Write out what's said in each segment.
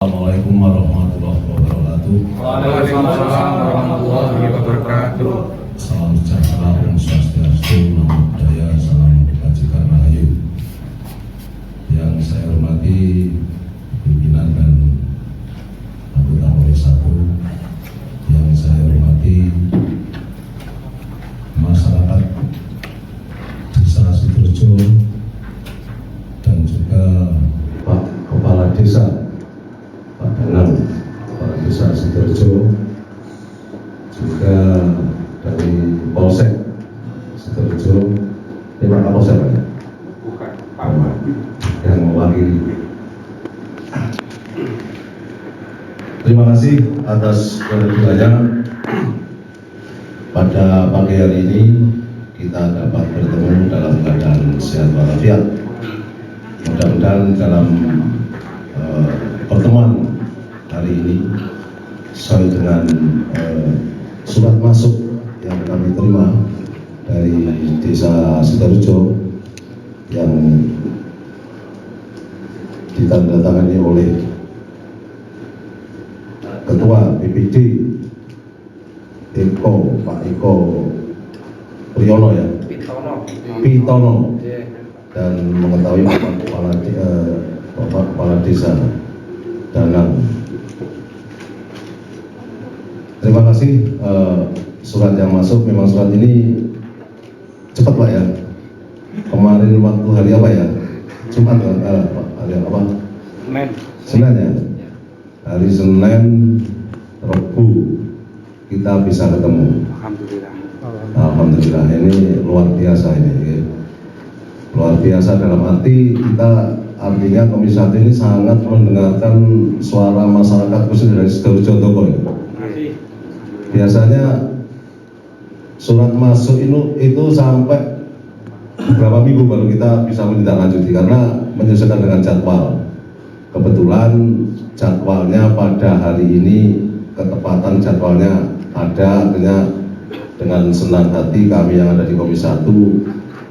Assalamualaikum warahmatullahi wabarakatuh. Waalaikumsalam warahmatullahi wabarakatuh. Salam sejahtera, Om Swastiastu, Namo Buddhaya, Salam Kebajikan Rahayu. Yang saya hormati pimpinan dan anggota Komisi 1, yang saya hormati masyarakat Desa Sidoarjo dan juga Pak Kepala Desa Pak Danang, Kepala Desa Sidoarjo, juga dari Polsek Sidoarjo, ini Pak Kapolsek ya? Bukan, Pak. Yang mewakili. Terima kasih atas kehadirannya. Pada pagi hari ini kita dapat bertemu dalam keadaan sehat walafiat. Mudah-mudahan dalam pertemuan hari ini sesuai dengan surat masuk yang kami terima dari Desa Sidoarjo yang ditandatangani oleh Ketua BPD Pak Eko Priyono ya, Pitono, dan mengetahui Bapak Kepala Desa Danang. Terima kasih. Surat yang masuk, memang surat ini cepat Pak ya. Kemarin waktu hari apa ya? Jumat kan? Hari apa? Senin ya. Hari Senin, Rabu kita bisa ketemu. Alhamdulillah. Ini luar biasa ini. Ya. Luar biasa dalam arti kita, artinya Komisi 1 ini sangat mendengarkan suara masyarakat khusus dari Sidoarjo Toko ya. Biasanya surat masuk itu sampai beberapa minggu baru kita bisa menindaklanjuti karena menyesuaikan dengan jadwal. Kebetulan jadwalnya pada hari ini, ketepatan jadwalnya ada, artinya dengan senang hati kami yang ada di Komisi 1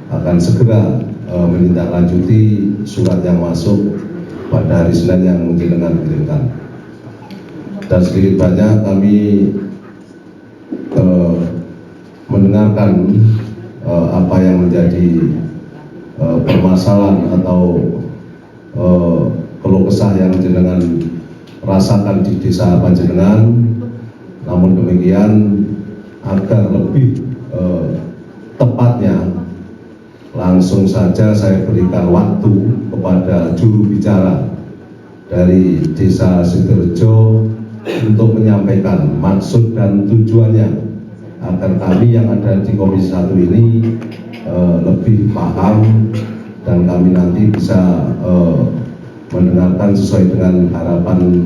akan segera menindaklanjuti surat yang masuk pada hari Senin yang jenengan kirimkan. Dan sedikit banyak kami mendengarkan apa yang menjadi permasalahan atau keluh kesah yang jenengan rasakan di desa panjenengan. Namun demikian, agar lebih tepatnya, langsung saja saya berikan waktu kepada juru bicara dari Desa Sidoarjo untuk menyampaikan maksud dan tujuannya agar kami yang ada di Komisi 1 ini lebih paham dan kami nanti bisa mendengarkan sesuai dengan harapan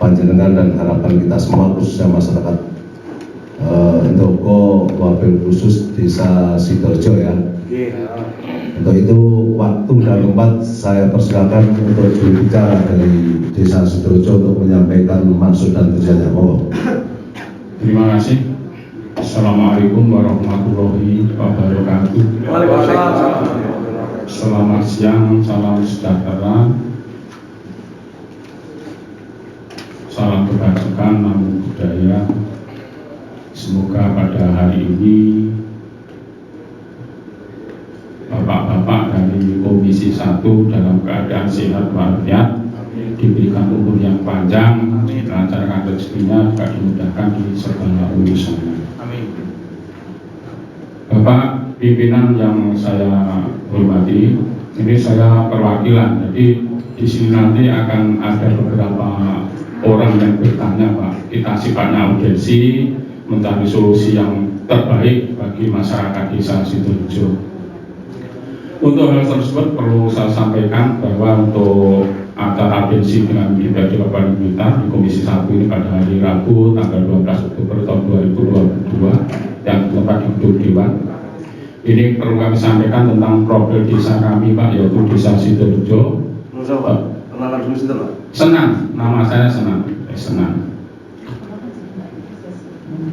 panjenengan dan harapan kita semua, khususnya masyarakat Ndoko wabil khusus Desa Sidoarjo ya. Untuk itu waktu dan tempat saya persilakan untuk juru bicara dari Desa Sidoarjo untuk menyampaikan maksud dan tujuannya. Terima kasih. Assalamualaikum warahmatullahi wabarakatuh. Waalaikumsalam. Selamat siang, salam sejahtera, salam kebajikan, namo buddhaya. Semoga pada hari ini Bapak-bapak dari Komisi 1 dalam keadaan sehat walafiat, diberikan umur yang panjang, dilancarkan rezekinya, juga dimudahkan di segala urusannya. Bapak pimpinan yang saya hormati, ini saya perwakilan. Jadi di sini nanti akan ada beberapa orang yang bertanya, Pak. Kita sifatnya audiensi, mencari solusi yang terbaik bagi masyarakat Desa Sidoarjo. Untuk hal tersebut perlu saya sampaikan bahwa untuk acara audiensi dengan DPRD Kabupaten Blitar di Komisi 1 ini pada hari Rabu tanggal 12 Oktober tahun 2022 yang tempat di Gedung Dewan. Ini perlu kami sampaikan tentang profil desa kami, Pak, yaitu Desa Sidoarjo. Senang, nama saya Senang.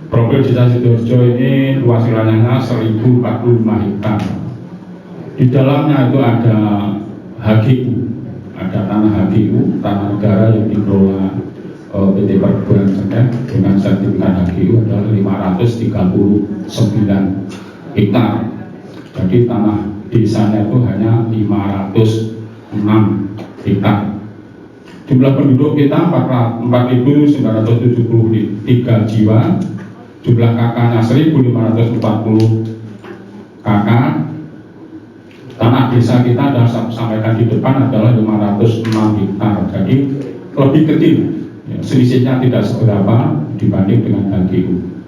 Profil Desa Sidoarjo ini luas wilayahnya 1045 hektar. Di dalamnya itu ada HGU, ada tanah HGU, tanah negara yang dikelola PT Perkebunan Cengkeh dengan sertifikat HGU adalah 539 hektar. Jadi tanah desanya itu hanya 506 hektar. Jumlah penduduk kita 4.973 jiwa, jumlah kakaknya 1.540 kakak. Tanah desa kita sudah saya sampaikan di depan adalah 506 hektar, jadi lebih kecil, ya, selisihnya tidak seberapa dibanding dengan HGU.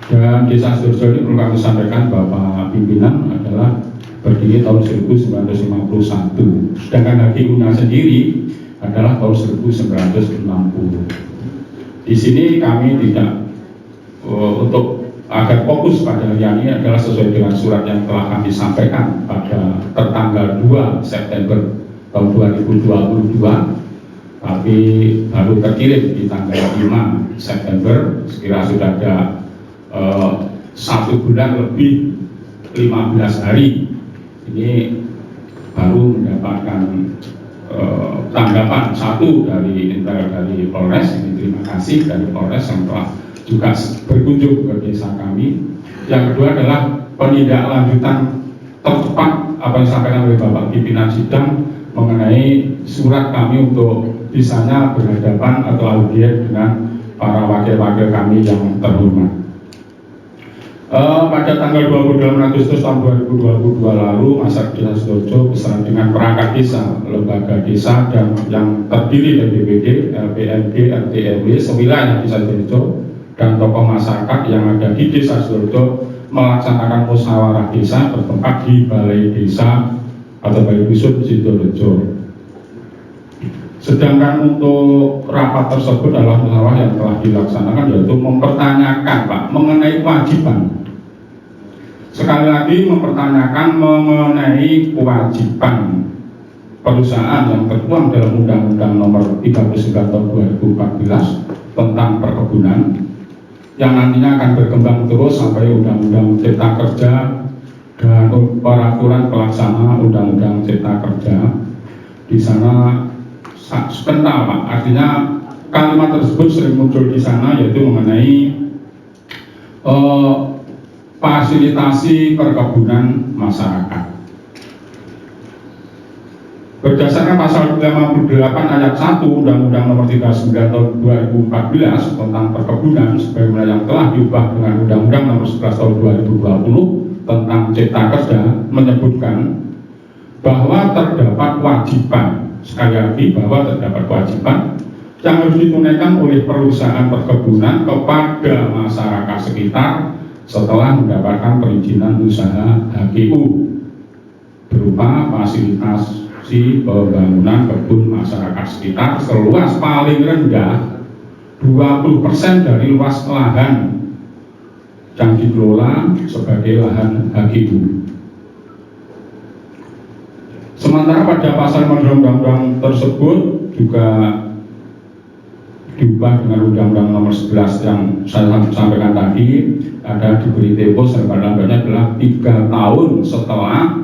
Dan desa Sidoarjo ini perlu kami sampaikan Bapak pimpinan adalah berdiri tahun 1951, sedangkan HGU-nya sendiri adalah tahun 1960. Di sini kami tidak untuk agar fokus pada hari ini adalah sesuai dengan surat yang telah kami sampaikan pada tertanggal 2 September tahun 2022, tapi baru terkirim di tanggal 5 September, sekira sudah ada 1 bulan lebih 15 hari. Ini baru mendapatkan tanggapan satu dari Polres. Ini terima kasih dari Polres yang telah juga berkunjung ke desa kami. Yang kedua adalah penindaklanjutan tercepat apa yang disampaikan oleh Bapak pimpinan sidang mengenai surat kami untuk bisanya berhadapan atau audien dengan para wakil-wakil kami yang terhormat. Pada tanggal 28 Agustus tahun 2022 lalu, masyarakat Desa Sidoarjo bersama dengan perangkat desa, lembaga desa dan yang terdiri dari BPD, LPMD, RT RW sewilayah Desa Sidoarjo dan tokoh masyarakat yang ada di Desa Sidoarjo melaksanakan musyawarah desa bertempat di Balai Desa atau Balai Dusun Sidoarjo. Sedangkan untuk rapat tersebut adalah musyawarah yang telah dilaksanakan, yaitu mempertanyakan Pak mengenai kewajiban. Sekali lagi mempertanyakan mengenai kewajiban perusahaan yang tertuang dalam Undang-Undang Nomor 39 Tahun 2014 tentang perkebunan yang nantinya akan berkembang terus sampai Undang-Undang Cipta Kerja dan peraturan pelaksana Undang-Undang Cipta Kerja. Di sana kental Pak, artinya kalimat tersebut sering muncul di sana, yaitu mengenai fasilitasi perkebunan masyarakat. Berdasarkan pasal 58 ayat 1 Undang-Undang Nomor 39 Tahun 2014 tentang perkebunan sebagaimana yang telah diubah dengan Undang-Undang Nomor 11 Tahun 2020 tentang Cipta Kerja menyebutkan bahwa terdapat kewajiban, sekali lagi bahwa terdapat kewajiban yang harus ditunaikan oleh perusahaan perkebunan kepada masyarakat sekitar setelah mendapatkan perizinan usaha HGU berupa fasilitasi pembangunan kebun masyarakat sekitar seluas paling rendah 20% dari luas lahan yang dikelola sebagai lahan HGU. Sementara pada pasal undang-undang tersebut juga diubah dengan Undang-Undang Nomor 11 yang saya sampaikan tadi, ada diberi tempo selambat-lambatnya adalah 3 tahun setelah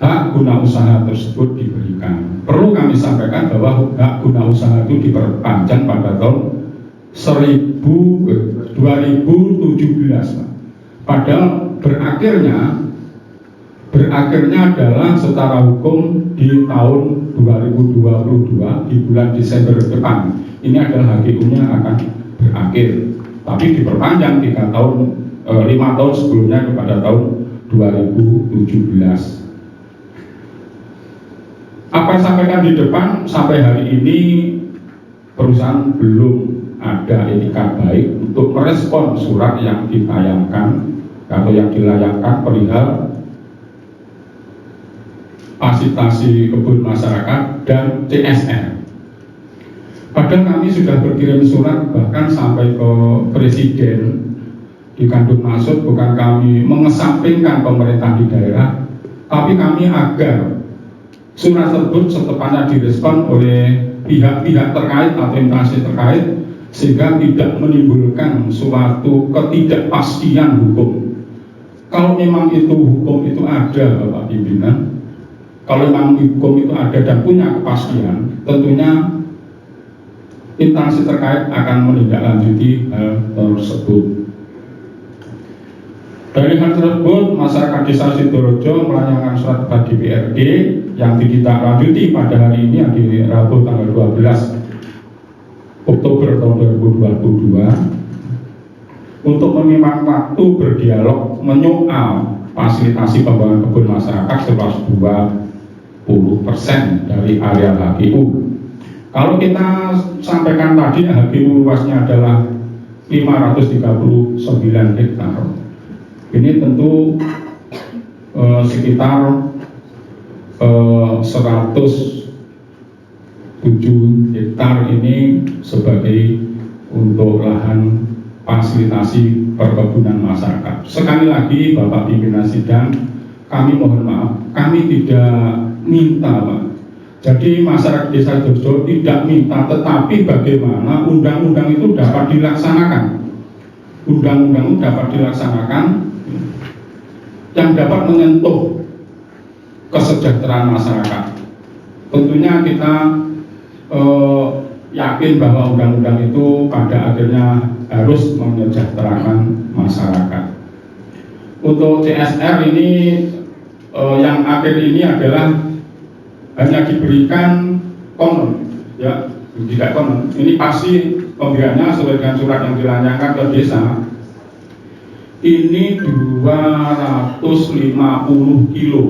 hak guna usaha tersebut diberikan. Perlu kami sampaikan bahwa hak guna usaha itu diperpanjang pada tahun 2017, padahal berakhirnya adalah secara hukum di tahun 2022 di bulan Desember depan. Ini adalah HGU-nya akan berakhir, tapi diperpanjang 5 tahun sebelumnya kepada tahun 2017. Apa yang sampaikan di depan sampai hari ini perusahaan belum ada etikat baik untuk merespon surat yang ditayangkan atau yang dilayangkan perihal fasilitasi kebun masyarakat dan CSR. Padahal kami sudah berkirim surat bahkan sampai ke Presiden di Kandung Maksud, bukan kami mengesampingkan pemerintah di daerah, tapi kami agar surat tersebut secepatnya direspon oleh pihak-pihak terkait atau instansi terkait sehingga tidak menimbulkan suatu ketidakpastian hukum. Kalau memang itu hukum itu ada Bapak Pimpinan, kalau memang hukum itu ada dan punya kepastian, tentunya instansi terkait akan menindaklanjuti hal tersebut. Dari hal tersebut, masyarakat Desa Sidorejo melayangkan surat kepada DPRD yang ditindaklanjuti pada hari ini, di Rabu tanggal 12 Oktober tahun 2022 untuk meminta waktu berdialog menyoal fasilitasi pembangunan kebun masyarakat seluas 20% dari area HGU. Kalau kita sampaikan tadi, HGU luasnya adalah 539 hektar. Ini tentu sekitar 107 hektar ini sebagai untuk lahan fasilitasi perkebunan masyarakat. Sekali lagi Bapak Pimpinan Sidang, kami mohon maaf, kami tidak minta Pak. Jadi masyarakat Desa Sidorejo tidak minta, tetapi bagaimana undang-undang itu dapat dilaksanakan. Undang-undang dapat dilaksanakan yang dapat menyentuh kesejahteraan masyarakat. Tentunya kita yakin bahwa undang-undang itu pada akhirnya harus menyejahterakan masyarakat. Untuk CSR ini yang akhir ini adalah hanya diberikan konon, ya, tidak konon. Ini pasti pemberiannya sesuai dengan surat yang dilayangkan ke desa. Ini 250 kilo.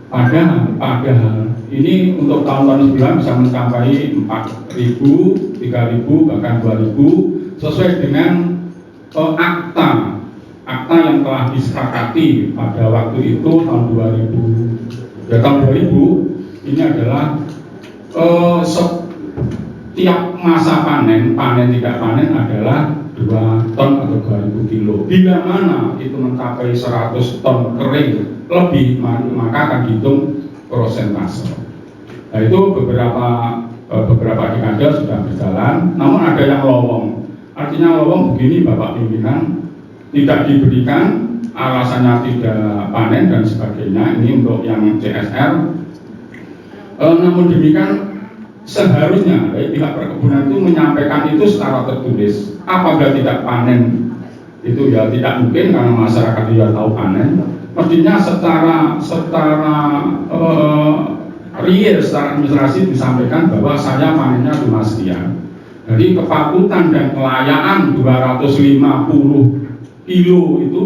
Padahal ini untuk tahun-tahun sebelumnya bisa mencapai 4.000, 3.000, bahkan 2.000 sesuai dengan akta yang telah disepakati pada waktu itu tahun 2000. Ya, tahun 2000 ini adalah setiap masa panen tidak panen adalah 2 ton atau 2.000 kilo. Bila mana itu mencapai 100 ton kering lebih, maka akan dihitung prosentase. Nah, itu beberapa dekade sudah berjalan, namun ada yang lowong. Artinya lowong begini Bapak Pimpinan, tidak diberikan, alasannya tidak panen dan sebagainya. Ini untuk yang CSR. Namun demikian seharusnya dari pihak perkebunan itu menyampaikan itu secara tertulis. Apabila tidak panen itu ya tidak mungkin karena masyarakat tidak tahu panen. Mestinya secara real, secara administrasi disampaikan bahwa saya panennya cuma sekian. Jadi kepatutan dan kelayaan 250 kilo itu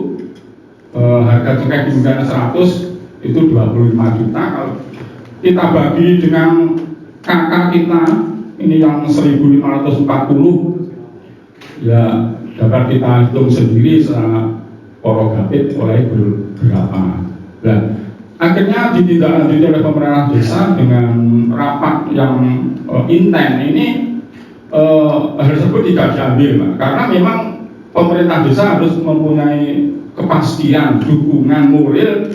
harga cukai di 100 itu 25 juta. Kalau kita bagi dengan kakak kita ini yang 1540, ya dapat kita hitung sendiri secara prorogasi oleh berapa. Nah, akhirnya ditindaklanjuti oleh pemerintah desa dengan rapat yang inten. Ini hal tersebut tidak diambil, Pak, karena memang pemerintah desa harus mempunyai kepastian dukungan moral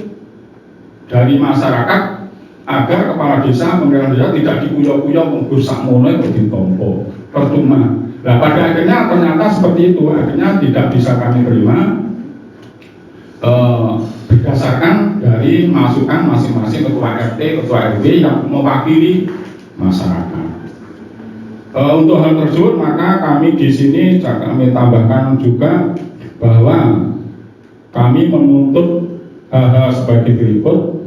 dari masyarakat agar kepala desa, pemerintah desa tidak dikuyok-kuyok menggur sakmono itu ditompo percuma. Nah, pada akhirnya ternyata seperti itu. Akhirnya tidak bisa kami terima berdasarkan dari masukan masing-masing ketua RT, ketua RW yang mewakili masyarakat. Untuk hal tersebut maka kami di sini kami tambahkan juga bahwa kami menuntut hal-hal sebagai berikut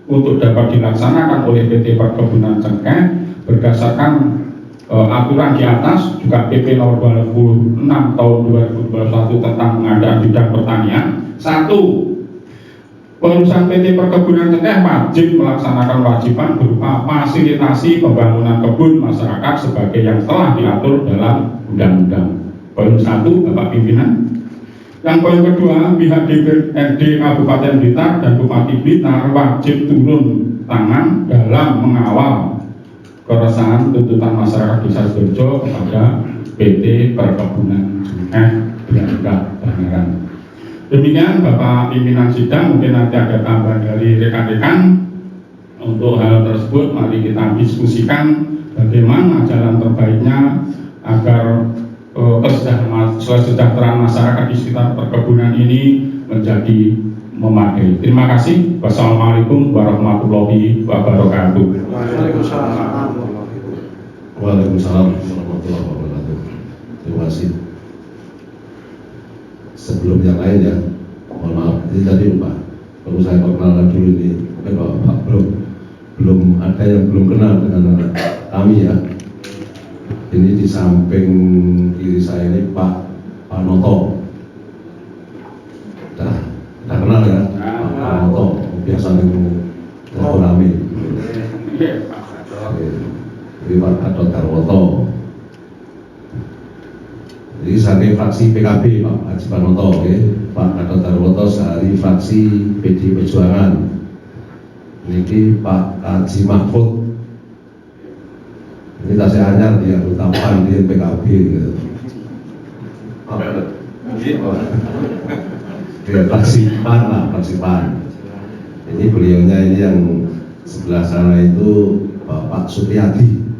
untuk dapat dilaksanakan oleh PT Perkebunan Cengkeh berdasarkan aturan di atas, juga PP nomor 26 tahun 2021 tentang pengadaan bidang pertanian. 1. Perusahaan PT Perkebunan Cengkeh wajib melaksanakan kewajiban berupa fasilitasi pembangunan kebun masyarakat sebagai yang telah diatur dalam undang-undang. Poin 1, Bapak Pimpinan. Yang poin kedua, pihak DPRD Kabupaten Blitar dan Bupati Blitar wajib turun tangan dalam mengawal keresahan tuntutan masyarakat Desa Sidorejo kepada PT Perkebunan Cengkeh Bangaran. Demikian Bapak Pimpinan Sidang, mungkin nanti ada tambahan dari rekan-rekan. Untuk hal tersebut mari kita diskusikan bagaimana jalan terbaiknya agar kesejahteraan masyarakat di sekitar perkebunan ini menjadi memadai. Terima kasih. Wassalamualaikum warahmatullahi wabarakatuh. Waalaikumsalam. Waalaikumsalam warahmatullahi wabarakatuh. Terima kasih. Sebelum yang lain ya, mohon maaf, ini tadi lupa. Perlu saya perkenalkan dulu ini, Pak belum ada yang belum kenal dengan kami ya. Ini di samping kiri saya ini Pak Panoto. Udah kenal ya, Pak Panoto. Biasanya rame. Ini Pak Gatot Karwoto. Jadi saking fraksi PKB Pak Haji Panoto, Pak Gatot Karwoto sehari fraksi PD Perjuangan. Ini Pak Haji Mahfud. Ini tasnya anyar dia anggota PAN di PKB gitu. Dia fraksi PAN lah, fraksi PAN. Ini beliaunya ini yang sebelah sana itu Bapak Supriyadi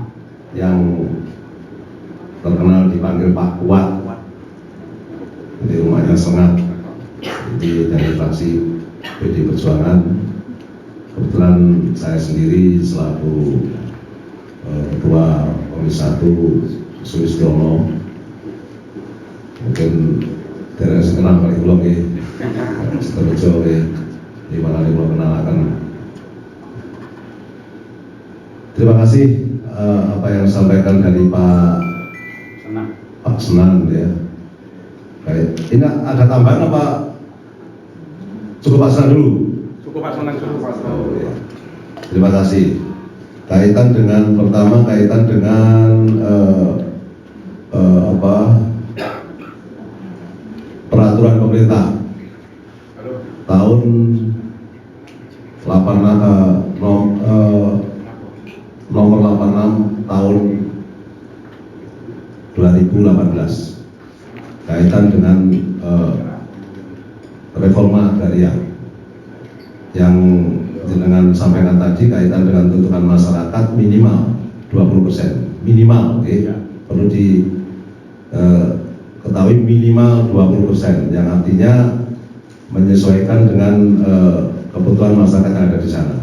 yang terkenal dipanggil Pak Kuat. Ini rumahnya Sengat. Jadi dari fraksi PD Perjuangan. Kebetulan saya sendiri selaku Ketua Komisi 1 Sulistiono. Mungkin daerah sekenal paling belum ya. Seterusnya ya. Di mana dia belum kenalkan. Terima kasih apa yang disampaikan dari Pak Senan ya. Baik, ini ada tambahan apa? Cukup Pak Senan dulu. Cukup Pak Senan dulu. Oh, ya. Terima kasih. Kaitan dengan pertama kaitan dengan peraturan pemerintah tahun nomor 86 tahun 2018 kaitan dengan reforma agraria yang dengan sampaikan tadi kaitan dengan tuntutan masyarakat minimal 20% minimal, perlu diketahui minimal 20% yang artinya menyesuaikan dengan kebutuhan masyarakat yang ada di sana.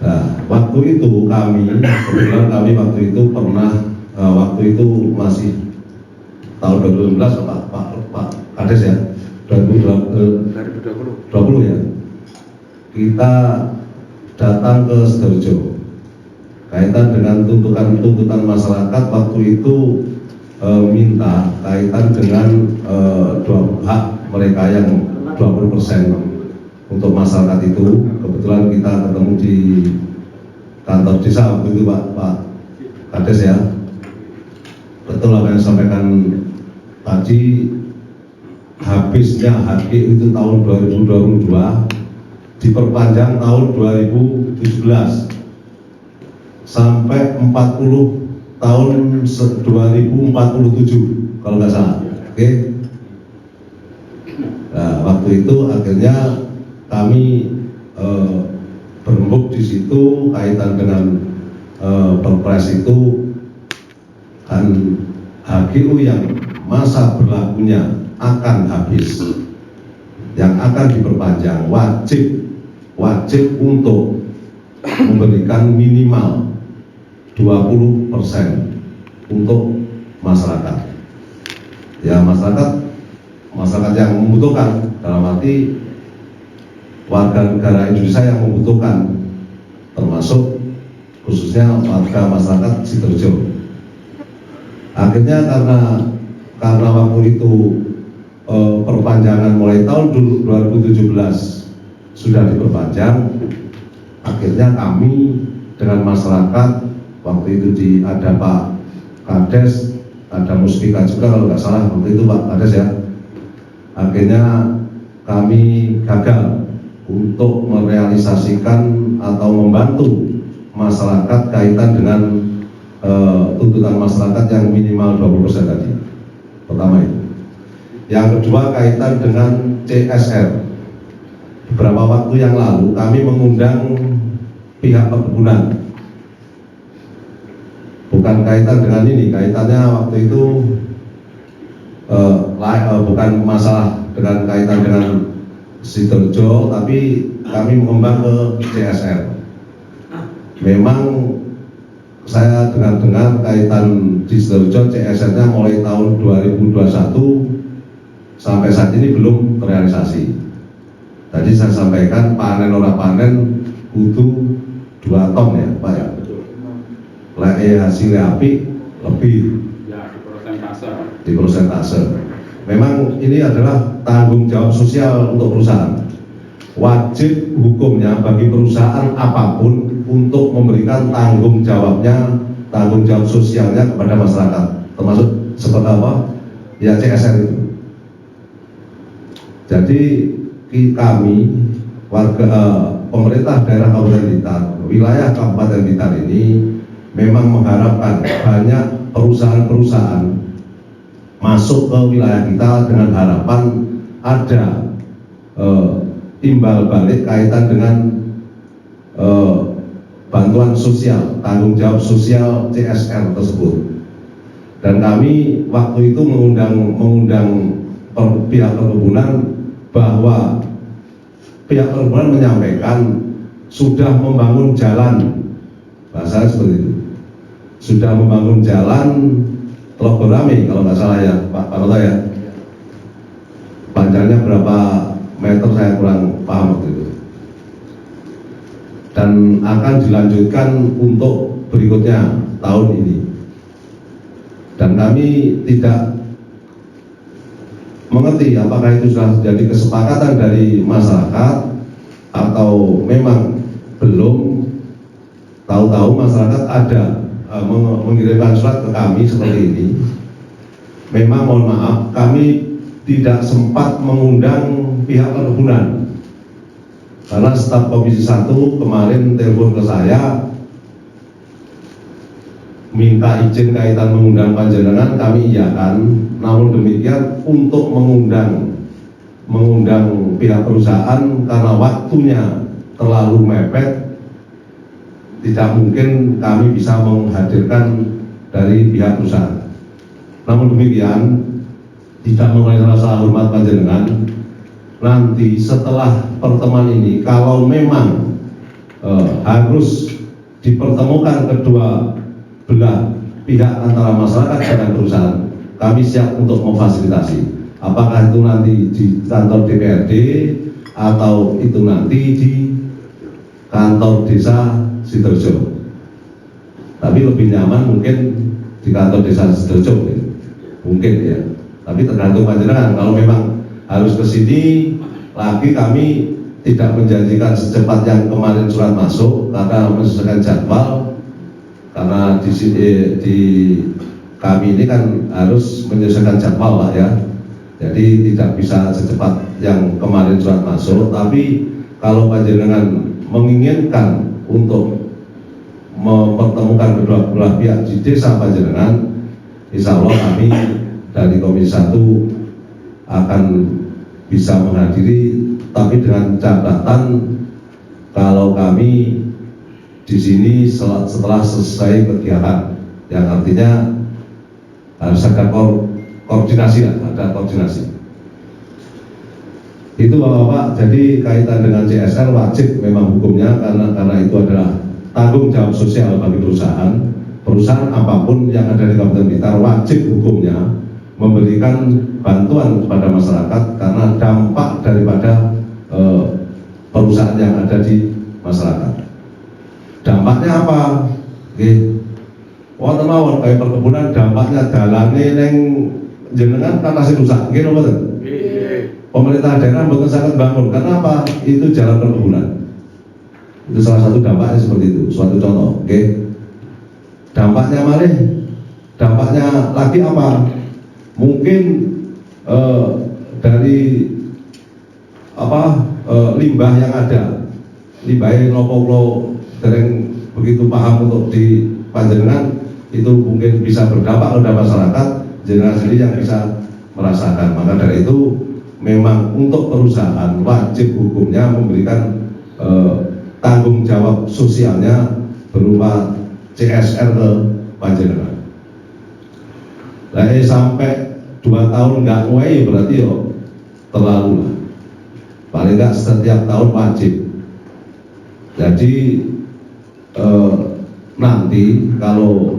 Nah, waktu itu kebetulan kami waktu itu pernah waktu itu masih tahun 2019 Pak Kades ya, 2020 ya, kita datang ke Sidoarjo kaitan dengan tuntutan masyarakat waktu itu minta kaitan dengan hak mereka yang 20% untuk masyarakat itu. Kebetulan kita ketemu di kantor desa waktu itu Pak Kades ya. Betul apa yang disampaikan tadi, habisnya HG itu tahun 2022 diperpanjang tahun 2017 sampai 40 tahun 2047 kalau nggak salah. Oke. Nah, waktu itu akhirnya kami berembuk di situ kaitan dengan Perpres itu kan HGU yang masa berlakunya akan habis, yang akan diperpanjang wajib untuk memberikan minimal 20% untuk masyarakat. Ya masyarakat yang membutuhkan, dalam arti warga negara Indonesia yang membutuhkan, termasuk khususnya warga masyarakat Sidoarjo. Akhirnya karena waktu itu perpanjangan mulai tahun 2017 sudah diperpanjang, akhirnya kami dengan masyarakat waktu itu ada Pak Kades, ada Musbika juga kalau nggak salah waktu itu Pak Kades ya. Akhirnya kami gagal untuk merealisasikan atau membantu masyarakat kaitan dengan tuntutan masyarakat yang minimal 20% tadi. Pertama itu. Yang kedua kaitan dengan CSR. Beberapa waktu yang lalu kami mengundang pihak perkebunan. Bukan kaitan dengan ini, kaitannya waktu itu bukan masalah dengan kaitan dengan Sidoarjo, tapi kami mengembang ke CSR. Memang saya dengar-dengar kaitan di Sidoarjo CSR-nya mulai tahun 2021 sampai saat ini belum terrealisasi. Tadi saya sampaikan panen ora panen butuh 2 ton ya Pak ya. Lek hasilnya api lebih Ya, di persentase. Memang ini adalah tanggung jawab sosial untuk perusahaan. Wajib hukumnya bagi perusahaan apapun untuk memberikan tanggung jawab sosialnya kepada masyarakat, termasuk seperti apa? Ya CSR itu. Jadi kami warga pemerintah daerah Kabupaten Blitar, wilayah Kabupaten Blitar ini memang mengharapkan banyak perusahaan-perusahaan masuk ke wilayah kita dengan harapan ada timbal balik kaitan dengan bantuan sosial, tanggung jawab sosial CSR tersebut. Dan kami waktu itu mengundang pihak perkebunan, bahwa pihak perkebunan menyampaikan sudah membangun jalan, bahasa seperti itu, sudah membangun jalan Teluk Gorami kalau nggak salah ya Pak Paroto ya. Panjangnya berapa meter saya kurang paham waktu itu. Dan akan dilanjutkan untuk berikutnya tahun ini. Dan kami tidak mengerti apakah itu sudah jadi kesepakatan dari masyarakat atau memang belum. Tahu-tahu masyarakat ada mengirimkan surat ke kami seperti ini. Memang mohon maaf, kami tidak sempat mengundang pihak perkebunan karena staf Komisi 1 kemarin telepon ke saya minta izin kaitan mengundang panjenengan, kami iyakan. Namun demikian untuk mengundang pihak perusahaan karena waktunya terlalu mepet, tidak mungkin kami bisa menghadirkan dari pihak perusahaan. Namun demikian, tidak mengurangi rasa hormat panjenengan, nanti setelah pertemuan ini kalau memang harus dipertemukan kedua belah pihak antara masyarakat dengan perusahaan, kami siap untuk memfasilitasi. Apakah itu nanti di kantor DPRD atau itu nanti di kantor desa Sidoarjo. Tapi lebih nyaman mungkin di kantor desa Sidoarjo mungkin ya. Tapi tergantung panjenengan. Kalau memang harus ke sini lagi, kami tidak menjanjikan secepat yang kemarin surat masuk karena menyesuaikan jadwal. Karena di kami ini kan harus menyesuaikan jadwal Pak ya. Jadi tidak bisa secepat yang kemarin surat masuk. Tapi kalau panjenengan menginginkan untuk mempertemukan kedua belah pihak di desa panjenengan, insya Allah kami dari Komisi 1 akan bisa menghadiri, tapi dengan catatan kalau kami di sini setelah selesai kegiatan, yang artinya harus ada koordinasi, ada koordinasi. Itu Bapak-bapak. Jadi kaitan dengan CSR wajib memang hukumnya karena itu adalah tanggung jawab sosial bagi perusahaan apapun yang ada di Kabupaten Blitar, wajib hukumnya memberikan bantuan kepada masyarakat karena dampak daripada perusahaan yang ada di masyarakat. Dampaknya apa? Wonten mawon kayak perkebunan, dampaknya dalane neng jenengan kan masih rusak, nggih napa? Pemerintah daerah mboten sangat bangun, karena apa? Itu jalan perkebunan. Itu salah satu dampaknya seperti itu, suatu contoh, oke? Dampaknya malih, dampaknya lagi apa? Mungkin dari limbah yang ada, limbahnya nopo dereng begitu paham untuk di panjenengan, itu mungkin bisa berdampak pada masyarakat, jenengan sendiri yang bisa merasakan. Maka dari itu memang untuk perusahaan wajib hukumnya memberikan tanggung jawab sosialnya berupa CSR ke panjenengan. Lah sampai 2 tahun nggak mulai berarti terlalu lah. Paling nggak setiap tahun wajib. Jadi nanti kalau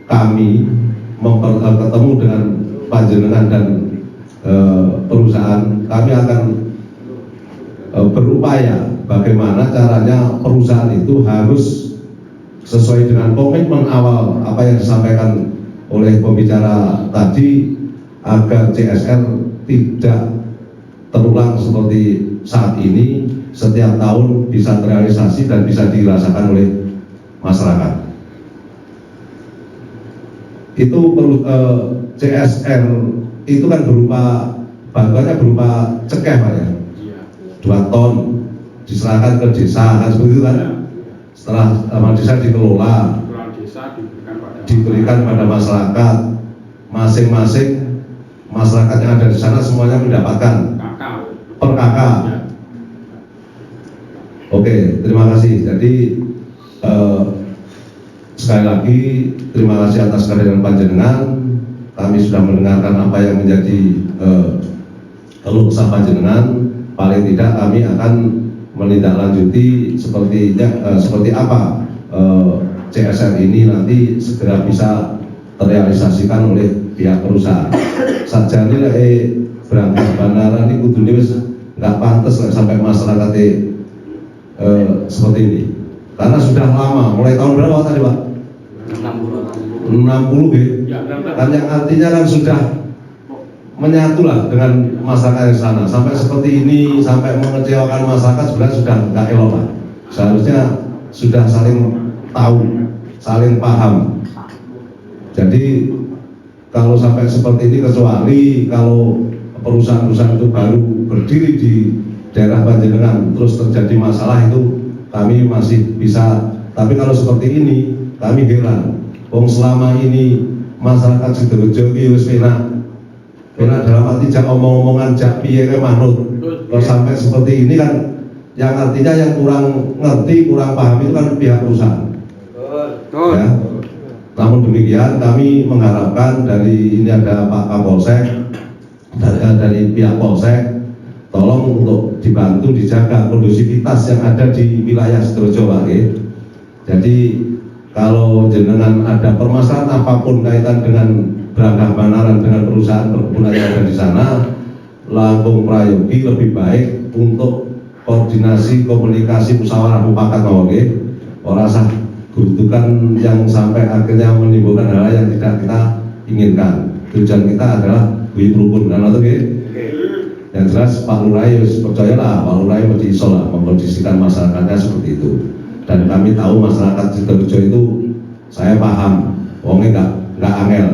kami ketemu dengan panjenengan dan perusahaan, kami akan berupaya bagaimana caranya perusahaan itu harus sesuai dengan komitmen awal apa yang disampaikan oleh pembicara tadi, agar CSR tidak terulang seperti saat ini, setiap tahun bisa terrealisasi dan bisa dirasakan oleh masyarakat. Itu CSR itu kan berupa bantuannya berupa cekeh Pak ya, 2 ton diserahkan ke desa kan seperti itu kan. Setelah desa dikelola, diberikan pada masyarakat, masing-masing masyarakat yang ada di sana semuanya mendapatkan per kakak. Oke, terima kasih. Jadi sekali lagi terima kasih atas kehadiran panjenengan. Kami sudah mendengarkan apa yang menjadi keluh kesah panjenengan. Paling tidak kami akan menindaklanjuti seperti apa CSR ini nanti segera bisa terrealisasikan oleh pihak perusahaan. Sajane berangkat bandara ini kudune wis nggak pantas sampai masyarakat seperti ini. Karena sudah lama, mulai tahun berapa tadi Pak? 60 ya. Kan yang artinya kan sudah menyatu lah dengan masyarakat di sana. Sampai seperti ini, sampai mengecewakan masyarakat sebenarnya sudah nggak elok Pak. Seharusnya sudah saling tahu, saling paham. Jadi kalau sampai seperti ini, kecuali kalau perusahaan-perusahaan itu baru berdiri di daerah panjenengan terus terjadi masalah, itu kami masih bisa. Tapi kalau seperti ini kami heran. Wong selama ini masyarakat Sidoarjo iki wis penak dalam arti jak omong-omongan jak piye manut. Kalau sampai seperti ini kan yang artinya yang kurang ngerti, kurang paham itu kan pihak perusahaan. Ya. Namun demikian kami mengharapkan dari ini ada Pak Kapolsek, dari pihak Polsek, tolong untuk dibantu dijaga kondusivitas yang ada di wilayah Sidoarjo Pak. Jadi kalau jenengan ada permasalahan apapun kaitan dengan Branggah Banaran dengan perusahaan perkebunan yang ada di sana, Langkung Prayogi lebih baik untuk koordinasi, komunikasi, musyawarah mufakat nggih. Ora usah gundukan yang sampai akhirnya menimbulkan hal yang tidak kita inginkan. Tujuan kita adalah bui rukun kan nggih. Yang jelas Pak Lurah percayalah, Pak Lurah mesti iso lah mengkondisikan masyarakatnya seperti itu. Dan kami tahu masyarakat Sidoarjo itu, saya paham, wongnya nggak angel,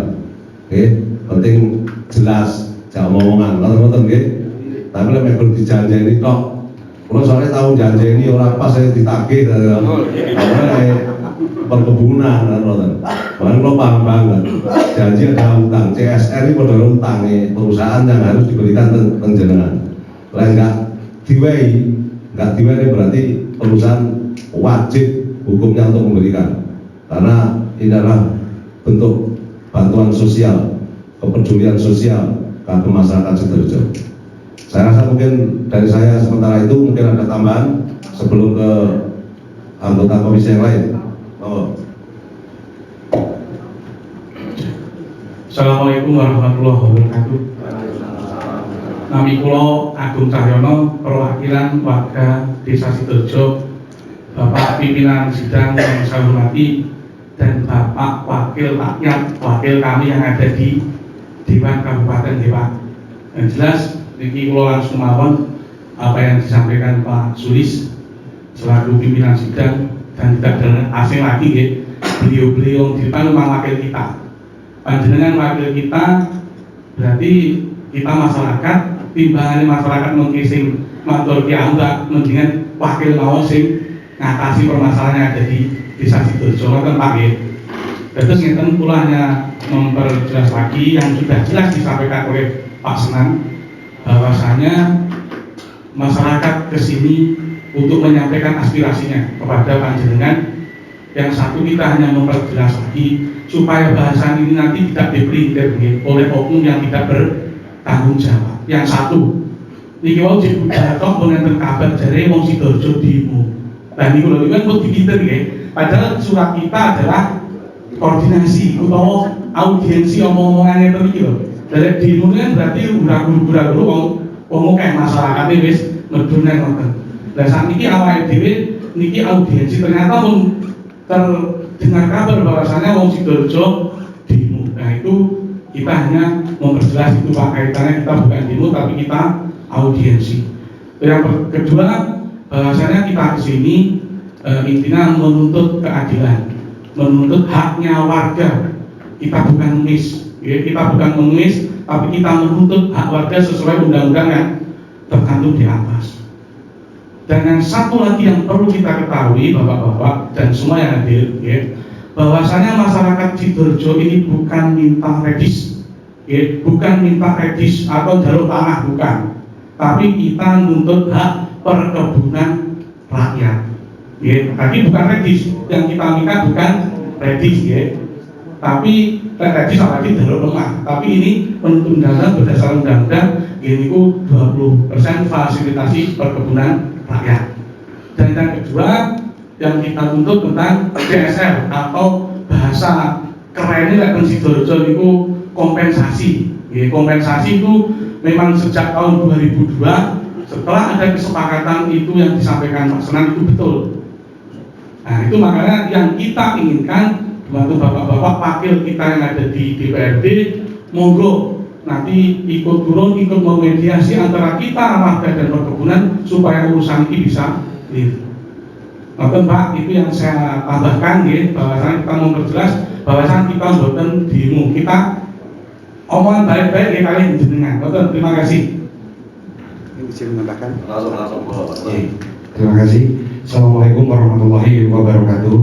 penting jelas, jangan omongan, nonton nggih. Tapi lek mek dijanjeni tok, kalau soalnya tahu janjeni orang pas saya ditagih, karena perkebunan, nonton. Bahkan lo paham banget, janji ada utang, CSR ini pada utang perusahaan yang harus diberikan penjenengan. Lain nggak diwehi berarti perusahaan wajib hukumnya untuk memberikan, karena ini adalah bentuk bantuan sosial, kepedulian sosial ke masyarakat Sidoarjo. Saya rasa mungkin dari saya sementara itu, mungkin ada tambahan sebelum ke anggota komisi yang lain. Assalamualaikum warahmatullahi wabarakatuh. Nami kula Agung Cahyono, perwakilan warga Desa Sidoarjo, Bapak pimpinan sidang yang saya hormati, dan Bapak wakil rakyat, wakil kami yang ada di Dewan Kabupaten Demak. Yang jelas, niki kula langsung mawon apa yang disampaikan Pak Sulis selaku pimpinan sidang, dan tidak asing lagi ya, beliau-beliau di depan memang wakil kita. Panjenengan wakil kita, berarti kita masyarakat, timbangannya masyarakat mungkin sing matur kiambak, mendingan wakil mau sing ngatasi permasalahan yang ada di Desa Sidoarjo kan Pak ya. Terus ngeten kula hanya memperjelas lagi yang sudah jelas disampaikan oleh Pak Senang, bahwasanya masyarakat kesini untuk menyampaikan aspirasinya kepada panjenengan. Yang satu kita hanya memperjelas lagi supaya bahasan ini nanti tidak dipelintir oleh oknum yang tidak bertanggung jawab. Yang satu, niki wau dibudak kok mengenten kabar jare wong Sidoarjo demo. Nah niku lho kan kok dipinter nggih. Padahal surat kita adalah koordinasi utawa audiensi omong-omongannya itu loh. Dari demo kan berarti gura-guru wong kayak masyarakat wis medune ngoten. Lah sakniki awake dhewe niki audiensi ternyata pun terdengar kabar bahwasannya wong Sidoarjo demo. Nah itu kita hanya memperjelas itu Pak, kaitannya kita bukan demo tapi kita audiensi. Yang kedua, bahwasannya kita kesini intinya menuntut keadilan, menuntut haknya warga. Kita bukan mengemis, ya, kita bukan mengemis, tapi kita menuntut hak warga sesuai undang-undang yang tercantum di atas. Dan yang satu lagi yang perlu kita ketahui, bapak-bapak dan semua yang hadir, ya, bahwasanya masyarakat Sidoarjo ini bukan minta redis, ya, bukan minta redis atau jalur tanah, bukan. Tapi kita menuntut hak perkebunan rakyat. Ya, tadi bukan redis, yang kita minta bukan redis, ya. Tapi redis apalagi jalur lemah. Tapi ini menuntut dana berdasarkan undang-undang ini 20% fasilitasi perkebunan rakyat. Dan yang kedua yang kita tuntut tentang DSR atau bahasa kerennya lek Sidoarjo itu kompensasi. Ya, kompensasi itu memang sejak tahun 2002 setelah ada kesepakatan itu yang disampaikan Pak Senan itu betul. Nah itu makanya yang kita inginkan bantu bapak-bapak wakil kita yang ada di DPRD monggo nanti ikut turun, ikut memediasi antara kita warga dan perkebunan supaya urusan ini bisa clear. Nonton Pak, itu yang saya tambahkan ya, bahwasannya kita memperjelas bahwasannya kita bukan demo, kita omongan baik-baik ya kalian jenengan. Nonton, terima kasih. Bisa menambahkan? Langsung Ya, terima kasih. Assalamualaikum warahmatullahi wabarakatuh.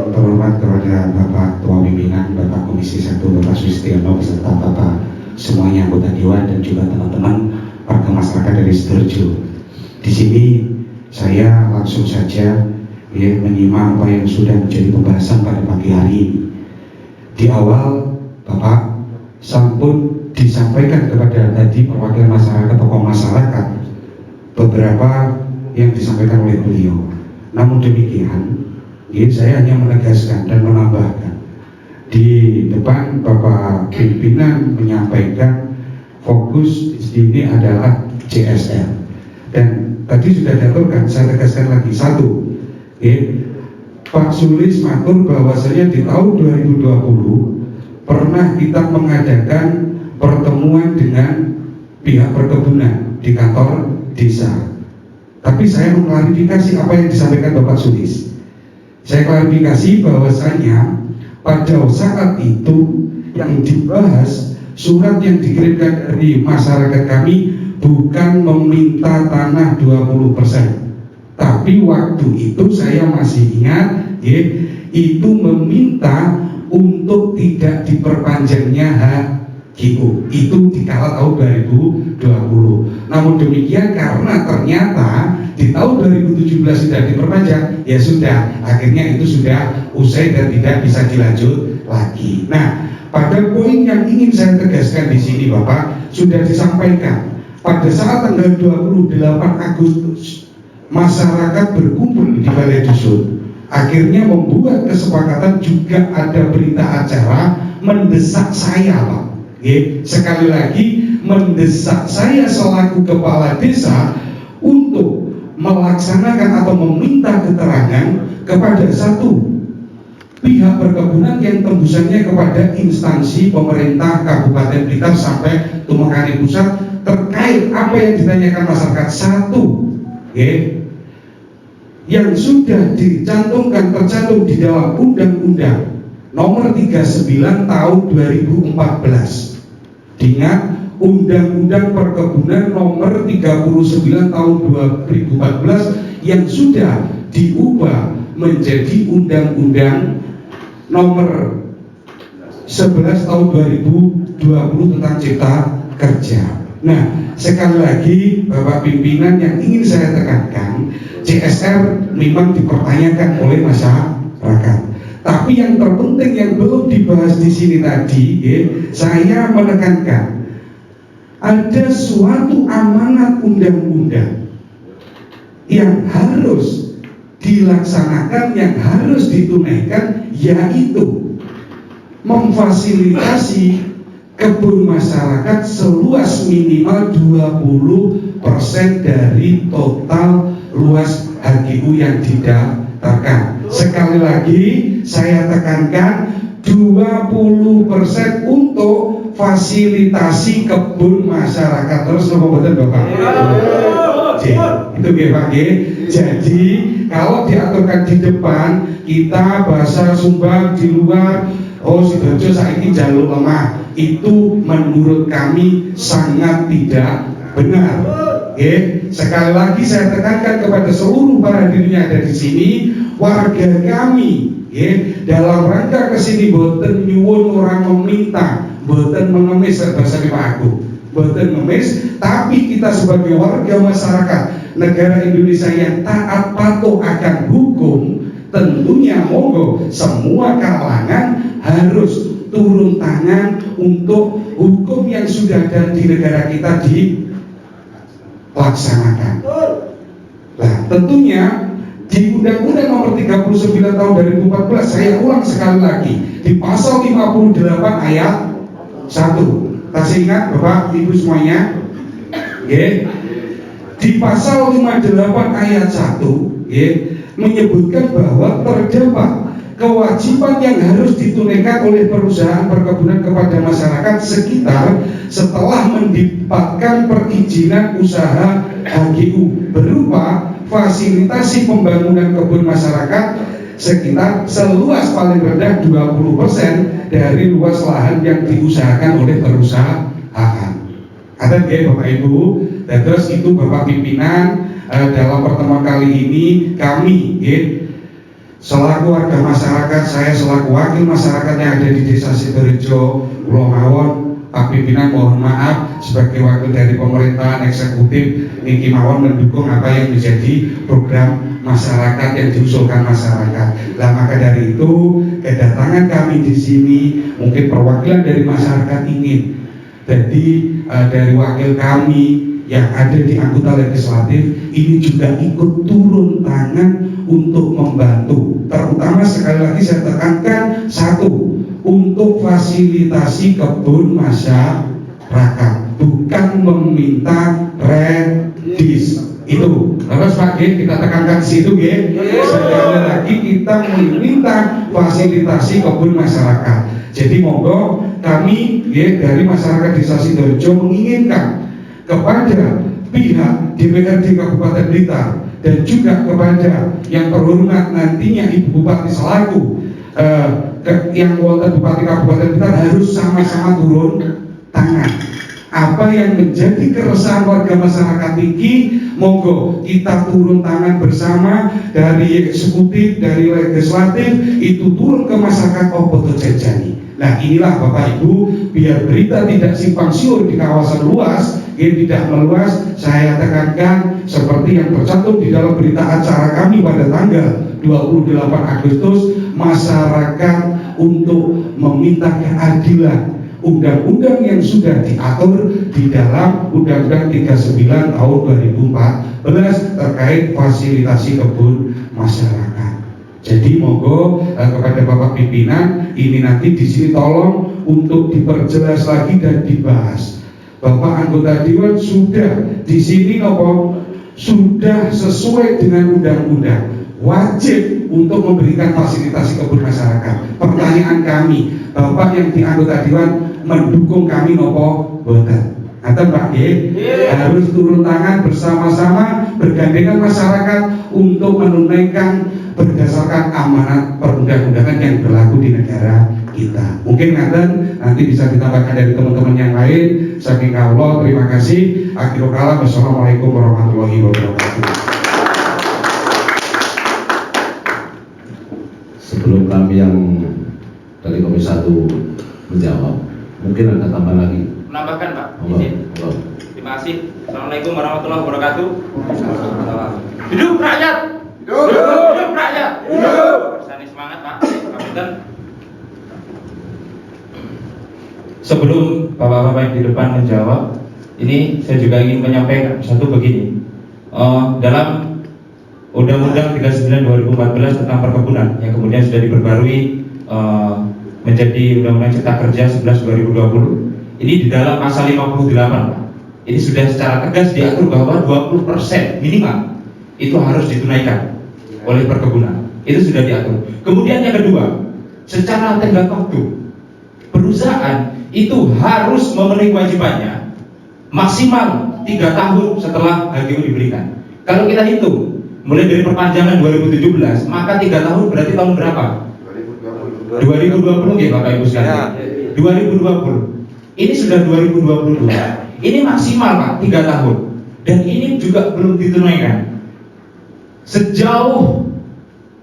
Terhormat kepada Bapak Ketua Pimpinan, Bapak Komisi 1, Bapak Sulistiono, beserta Bapak semuanya anggota Dewan dan juga teman-teman warga masyarakat dari Sidoarjo. Di sini saya langsung saja ya menyimak apa yang sudah menjadi pembahasan pada pagi hari ini. Di awal Bapak sampun disampaikan kepada tadi perwakilan masyarakat, tokoh masyarakat, beberapa yang disampaikan oleh beliau. Namun demikian, ya, saya hanya menegaskan dan menambahkan. Di depan Bapak Pimpinan menyampaikan fokus di sini adalah CSR. Dan tadi sudah diaturkan, saya tegaskan lagi satu. Ya, Pak Sulis matur bahwasanya di tahun 2020 pernah kita mengadakan pertemuan dengan pihak perkebunan di kantor desa. Tapi saya mengklarifikasi apa yang disampaikan Bapak Sulis. Saya klarifikasi bahwasanya pada saat itu yang dibahas surat yang dikirimkan dari masyarakat kami bukan meminta tanah 20%. Tapi waktu itu saya masih ingat ya, itu meminta untuk tidak diperpanjangnya HGU. Itu dikala tahun 2020. Namun demikian karena ternyata di tahun 2017 sudah diperpanjang, ya sudah, akhirnya itu sudah usai dan tidak bisa dilanjut lagi. Nah, pada poin yang ingin saya tegaskan di sini Bapak sudah disampaikan pada saat tanggal 28 Agustus masyarakat berkumpul di Balai Dusun. Akhirnya membuat kesepakatan juga ada berita acara mendesak saya Pak. Sekali lagi mendesak saya selaku kepala desa untuk melaksanakan atau meminta keterangan kepada satu pihak perkebunan yang tembusannya kepada instansi pemerintah Kabupaten Blitar sampai Tumekani Pusat terkait apa yang ditanyakan masyarakat. Satu, yang sudah tercantum di dalam Undang-Undang Nomor 39 Tahun 2014. Diingat, Undang-Undang Perkebunan Nomor 39 Tahun 2014 yang sudah diubah menjadi Undang-Undang Nomor 11 Tahun 2020 tentang Cipta Kerja. Nah, sekali lagi Bapak Pimpinan yang ingin saya tekankan, CSR memang dipertanyakan oleh masyarakat. Tapi yang terpenting yang belum dibahas di sini tadi, saya menekankan ada suatu amanat undang-undang yang harus dilaksanakan yang harus ditunaikan, yaitu memfasilitasi kebun masyarakat seluas minimal 20% dari total luas HGU yang didaftarkan. Sekali lagi saya tekankan, 20% untuk fasilitasi kebun masyarakat. Terus nopo boten Bapak? Itu nggih Pak nggih. Jadi kalau diaturkan di depan, kita bahasa Sumba di luar, oh Sidoarjo saiki jalur lemah, itu menurut kami sangat tidak benar. Sekali lagi saya tekankan kepada seluruh para hadirin yang ada di sini, warga kami, dalam rangka kesini boten nyuwun orang meminta, boten mengemis bahasa Pak Agung, boten mengemis, tapi kita sebagai warga masyarakat negara Indonesia yang taat patuh akan hukum, tentunya monggo semua kalangan harus turun tangan untuk hukum yang sudah ada di negara kita dilaksanakan. Nah, tentunya di Undang-Undang Nomor 39 Tahun 2014, saya ulang sekali lagi, di pasal 58 ayat 1. Masih ingat Bapak Ibu semuanya? Di pasal 58 ayat 1 menyebutkan bahwa terdapat kewajiban yang harus ditunaikan oleh perusahaan perkebunan kepada masyarakat sekitar setelah mendapatkan perizinan usaha HGU berupa fasilitasi pembangunan kebun masyarakat sekitar seluas paling rendah 20% dari luas lahan yang diusahakan oleh perusahaan. Ada ya Bapak Ibu, dan terus itu Bapak pimpinan dalam pertemuan kali ini kami selaku warga masyarakat, saya selaku wakil masyarakat yang ada di Desa Sidoarjo, kula mawon Pak pimpinan mohon maaf sebagai wakil dari pemerintahan eksekutif niki mawon mendukung apa yang menjadi program masyarakat yang diusulkan masyarakat. Nah, maka dari itu kedatangan kami di sini mungkin perwakilan dari masyarakat ingin jadi dari wakil kami yang ada di anggota legislatif ini juga ikut turun tangan untuk membantu, terutama sekali lagi saya tekankan, satu, untuk fasilitasi kebun masyarakat, bukan meminta redis. Itu terus Pak kita tekankan di situ sekali lagi kita meminta fasilitasi kebun masyarakat. Jadi monggo kami dari masyarakat Desa Sidoarjo menginginkan kepada pihak DPRD Kabupaten Blitar dan juga kepada yang terhormat nantinya Ibu Bupati selaku yang wonten Bupati Kabupaten Blitar harus sama-sama turun tangan. Apa yang menjadi keresahan warga masyarakat ini, monggo kita turun tangan bersama dari eksekutif, dari legislatif, itu turun ke masyarakat opo jajani. Nah inilah Bapak Ibu, biar berita tidak simpang siur di kawasan luas, tidak meluas, saya tekankan seperti yang tercantum di dalam berita acara kami pada tanggal 28 Agustus, masyarakat untuk meminta keadilan undang-undang yang sudah diatur di dalam Undang-Undang 39 tahun 2014 terkait fasilitasi kebun masyarakat. Jadi monggo kepada Bapak pimpinan ini nanti di sini tolong untuk diperjelas lagi dan dibahas. Bapak anggota dewan sudah di sini nopo sudah sesuai dengan undang-undang wajib untuk memberikan fasilitasi kebun masyarakat. Pertanyaan kami, Bapak yang di anggota dewan mendukung kami nopo boten? Atau Pak harus turun tangan bersama-sama bergandengan masyarakat untuk menunaikan berdasarkan amanat perundang-undangan yang berlaku di negara kita. Mungkin nanti bisa ditambahkan dari teman-teman yang lain. Saking Allah, terima kasih. Akhirul kalam, wassalamualaikum warahmatullahi wabarakatuh. Sebelum kami yang dari Komisi 1 menjawab, mungkin ada tambahan lagi. Menambahkan Pak, izin. Terima kasih. Assalamualaikum warahmatullahi wabarakatuh. Hidup rakyat. Hidup rakyat. Hidup. Bersani semangat Pak. Kabupaten. Sebelum bapak-bapak yang di depan menjawab, ini saya juga ingin menyampaikan satu begini. Dalam Undang-Undang 39 2014 tentang perkebunan yang kemudian sudah diperbarui menjadi Undang-Undang Cipta Kerja 11 2020. Ini di dalam pasal 58, Pak. Ini sudah secara tegas diatur bahwa 20% minimal itu harus ditunaikan oleh perkebunan. Itu sudah diatur. Kemudian yang kedua, secara tenggat waktu, perusahaan itu harus memenuhi kewajibannya maksimal 3 tahun setelah HGU diberikan. Kalau kita hitung mulai dari perpanjangan 2017, maka 3 tahun berarti tahun berapa? 2020 ya Bapak Ibu sekalian. 2020. Ini sudah 2022. Ini maksimal Pak 3 tahun. Dan ini juga belum ditunaikan. Sejauh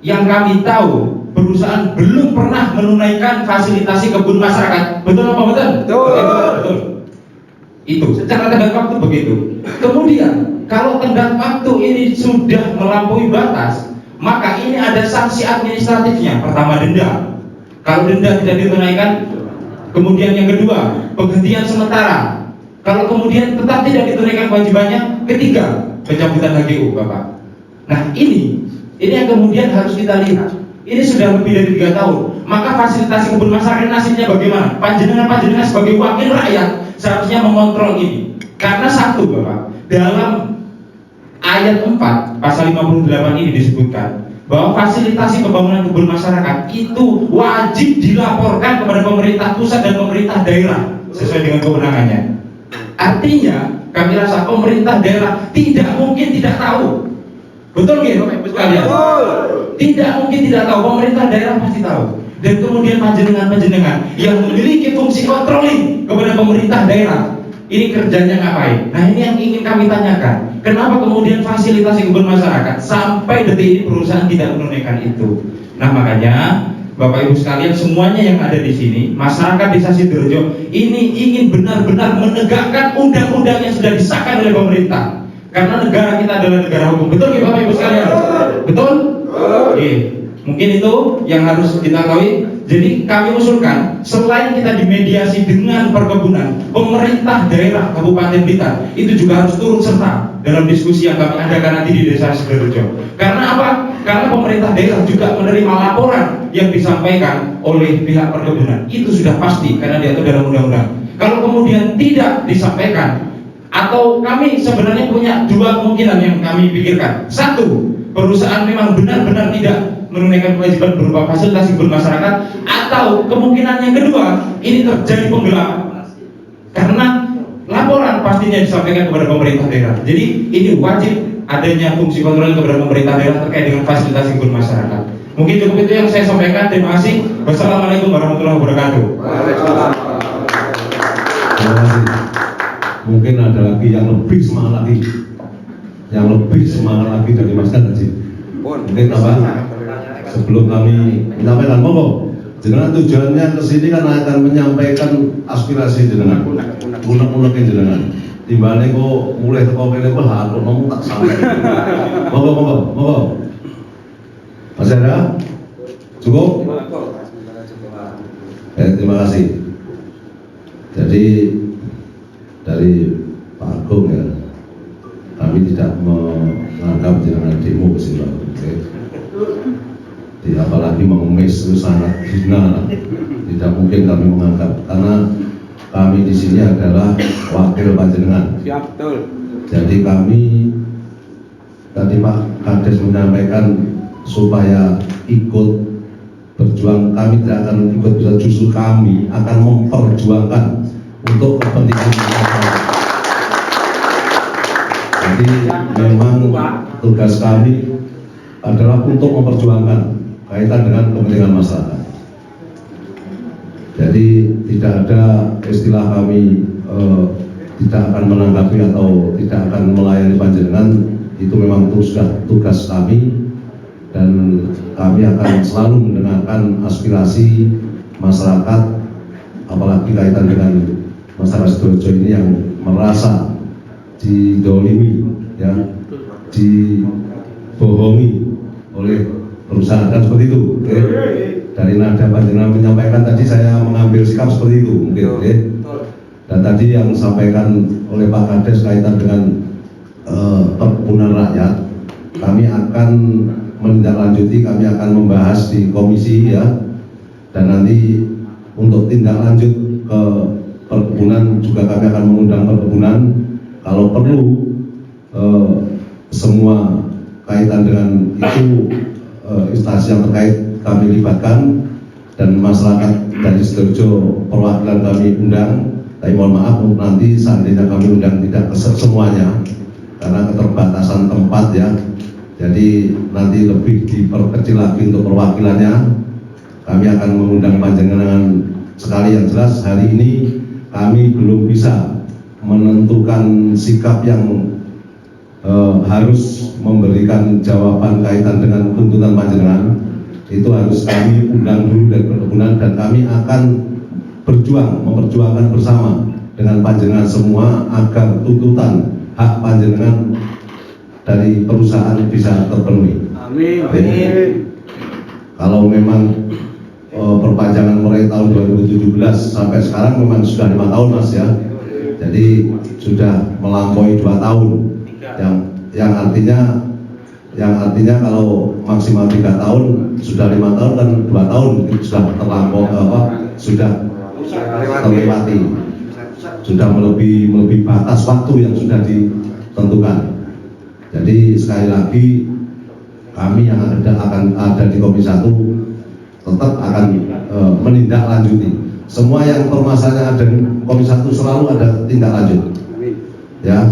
yang kami tahu, perusahaan belum pernah menunaikan fasilitasi kebun masyarakat. Betul apa betul? Betul. Itu secara tenggat waktu begitu. Kemudian kalau tenggat waktu ini sudah melampaui batas, maka ini ada sanksi administratifnya. Pertama denda. Kalau denda tidak ditunaikan, kemudian yang kedua penghentian sementara. Kalau kemudian tetap tidak ditunaikan kewajibannya, ketiga pencabutan HGU, Bapak. Nah ini yang kemudian harus kita lihat. Ini sudah lebih dari 3 tahun. Maka fasilitasi kebun masyarakat nasibnya bagaimana? Panjenengan sebagai wakil rakyat seharusnya mengontrol ini. Karena satu Bapak, dalam ayat 4 pasal 58 ini disebutkan bahwa fasilitasi pembangunan kebun masyarakat itu wajib dilaporkan kepada pemerintah pusat dan pemerintah daerah sesuai dengan kewenangannya. Artinya kami rasa pemerintah daerah tidak mungkin tidak tahu. Betul nggih Bapak Ibu sekalian? Tidak mungkin tidak tahu, pemerintah daerah pasti tahu. Dan kemudian panjenengan yang memiliki fungsi controlling kepada pemerintah daerah, ini kerjanya ngapain? Nah ini yang ingin kami tanyakan. Kenapa kemudian fasilitasi kebun masyarakat sampai detik ini perusahaan tidak menunaikan itu? Nah makanya Bapak Ibu sekalian semuanya yang ada di sini, masyarakat Desa Sidoarjo ini ingin benar-benar menegakkan undang-undang yang sudah disahkan oleh pemerintah. Karena negara kita adalah negara hukum. Betul nggih Bapak Ibu sekalian? Betul? Oke. Mungkin itu yang harus kita ketahui. Jadi kami usulkan selain kita dimediasi dengan perkebunan, pemerintah daerah Kabupaten Blitar itu juga harus turut serta dalam diskusi yang kami adakan nanti di Desa Sidoarjo. Karena apa? Karena pemerintah daerah juga menerima laporan yang disampaikan oleh pihak perkebunan. Itu sudah pasti karena diatur dalam undang-undang. Kalau kemudian tidak disampaikan, atau kami sebenarnya punya 2 kemungkinan yang kami pikirkan. Satu, perusahaan memang benar-benar tidak menunaikan kewajiban berupa fasilitasi kebun masyarakat, atau kemungkinan yang kedua, ini terjadi penggelapan. Karena laporan pastinya disampaikan kepada pemerintah daerah. Jadi ini wajib adanya fungsi kontrol kepada pemerintah daerah terkait dengan fasilitasi kebun masyarakat. Mungkin cukup itu yang saya sampaikan. Terima kasih. Wassalamualaikum warahmatullahi wabarakatuh. Terima kasih. Mungkin ada lagi yang lebih semangat lagi, dari Mas Haji. Mungkin apa? Sebelum kami menyampaikan, monggo. Jenengan tujuannya ke sini kan akan menyampaikan aspirasi jenengan, unek-uneknya jenengan. Timbalnya kok mulai teko kene kok aku ngomong tak sampai. Monggo. Masih ada? Cukup? Terima kasih. Jadi dari Pak Agung ya, kami tidak menganggap jangan demo ke sini, apalagi mengemis itu sangat hina. Tidak mungkin kami menganggap, karena kami di sini adalah wakil panjenengan. Siap, betul. Jadi kami tadi Pak Kades menyampaikan supaya ikut berjuang, kami tidak akan ikut berjuang, justru kami akan memperjuangkan untuk kepentingan masyarakat. Jadi memang tugas kami adalah untuk memperjuangkan kaitan dengan kepentingan masyarakat. Jadi tidak ada istilah kami tidak akan menanggapi atau tidak akan melayani panjenengan. Itu memang tugas kami, dan kami akan selalu mendengarkan aspirasi masyarakat, apalagi kaitan dengan masyarakat Sidoarjo ini yang merasa didolimi, ya, dibohongi oleh perusahaan, kan seperti itu. Okay? Dari nada panjenengan menyampaikan tadi, saya mengambil sikap seperti itu, mungkin. Okay? Dan tadi yang disampaikan oleh Pak Kades kaitan dengan perkebunan rakyat, kami akan menindaklanjuti, kami akan membahas di komisi ya, dan nanti untuk tindak lanjut ke perkebunan juga kami akan mengundang perkebunan kalau perlu semua kaitan dengan itu instansi yang terkait kami libatkan dan masyarakat dari Sidoarjo perwakilan kami undang. Tapi mohon maaf nanti seandainya kami undang tidak ke semuanya karena keterbatasan tempat ya. Jadi nanti lebih diperkecil lagi untuk perwakilannya. Kami akan mengundang panjenengan sekali. Yang jelas hari ini kami belum bisa menentukan sikap yang harus memberikan jawaban kaitan dengan tuntutan panjenengan. Itu harus kami undang dulu dari perkebunan dan kami akan memperjuangkan bersama dengan panjenengan semua agar tuntutan hak panjenengan dari perusahaan bisa terpenuhi. Amin. Jadi, kalau memang perpanjangan mulai tahun 2017 sampai sekarang memang sudah 5 tahun Mas ya. Jadi sudah melampaui 2 tahun yang artinya kalau maksimal 3 tahun sudah 5 tahun dan 2 tahun itu sudah sudah terlewati, sudah melebihi batas waktu yang sudah ditentukan. Jadi sekali lagi kami yang akan ada di Komisi 1 tetap akan menindaklanjuti semua yang permasalahan ada di Komisi 1, selalu ada tindak lanjut ya.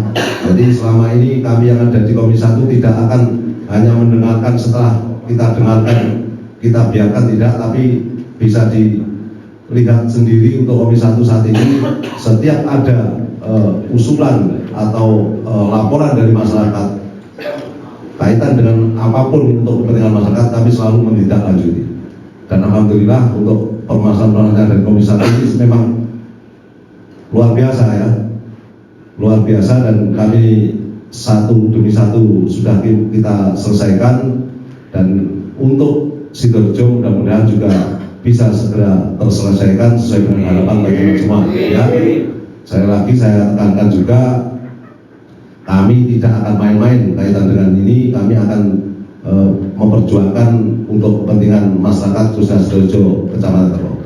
Jadi selama ini kami yang ada di Komisi 1 tidak akan hanya mendengarkan, setelah kita dengarkan kita biarkan, tidak, tapi bisa dilihat sendiri untuk Komisi 1 saat ini. Setiap ada usulan atau laporan dari masyarakat kaitan dengan apapun untuk kepentingan masyarakat, kami selalu menindaklanjuti. Dan alhamdulillah untuk permasalahan dari Komisi 1 ini memang luar biasa ya, luar biasa, dan kami satu demi satu sudah kita selesaikan, dan untuk Sidoarjo mudah-mudahan juga bisa segera terselesaikan sesuai dengan harapan bagi semua ya. Sekali lagi saya tekankan juga, kami tidak akan main-main kaitan dengan ini. Kami akan memperjuangkan untuk kepentingan masyarakat khususnya Sidoarjo Kecamatan Terong.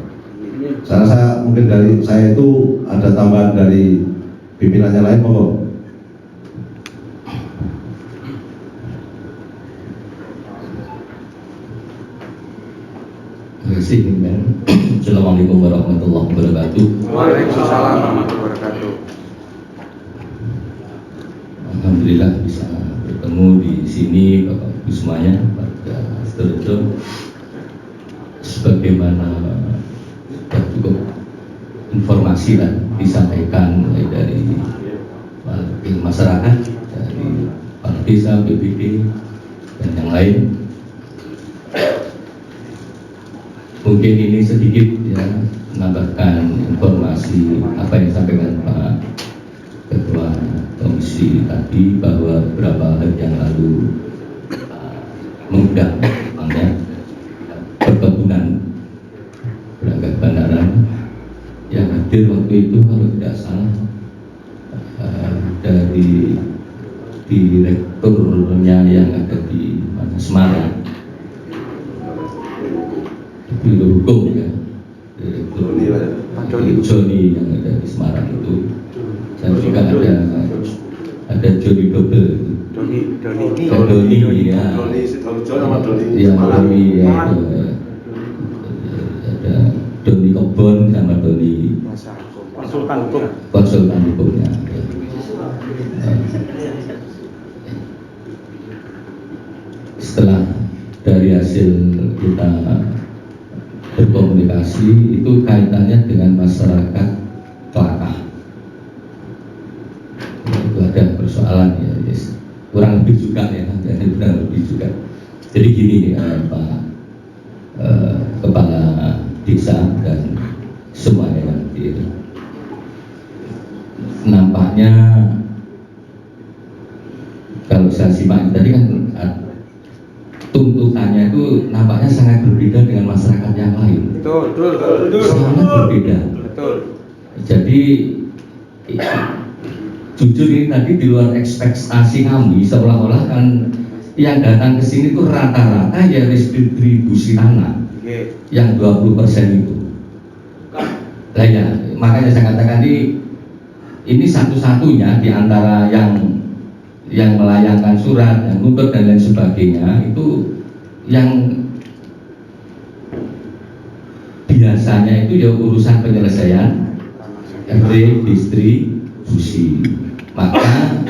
Saya mungkin dari saya itu ada tambahan dari pimpinannya lain, monggo. Terima kasih, Pimpinan. Assalamualaikum warahmatullahi wabarakatuh. Waalaikumsalam warahmatullahi wabarakatuh. Alhamdulillah bisa bertemu di sini Bapak Ibu semuanya, pada Sidoarjo. Sebagaimana sudah cukup informasi dan disampaikan mulai dari wakil masyarakat, dari kepala desa, BPD, dan yang lain. Mungkin ini sedikit ya menambahkan informasi apa yang disampaikan Pak Ketua Komisi tadi, bahwa beberapa hari yang lalu mengundang perkebunan perangkat bandaran yang hadir waktu itu kalau tidak salah dari direkturnya yang ada di Semarang, Biro Hukum ya, Direktur Joni yang ada di Semarang itu, dan juga ada Joni Double, Doni ya, ada Doni Kebon sama Doni konsultan hukumnya. Setelah dari hasil kita berkomunikasi, itu kaitannya dengan masyarakat Kelakah. Itu ada persoalan ya, yes. Kurang lebih juga ya, kurang lebih juga. Jadi gini Pak Kepala Desa dan semuanya yang hadir, nampaknya kalau saya simak tadi kan tuntutannya itu nampaknya sangat berbeda dengan masyarakat yang lain. Betul. Sangat berbeda. Betul. Jadi jujur ini tadi di luar ekspektasi kami, seolah-olah kan yang datang ke sini itu rata-rata ya distribusi tanah yang 20% itu. Nah ya, makanya saya katakan ini satu-satunya di antara yang melayangkan surat, yang nuntut dan lain sebagainya itu yang biasanya itu ya urusan penyelesaian redistribusi. Maka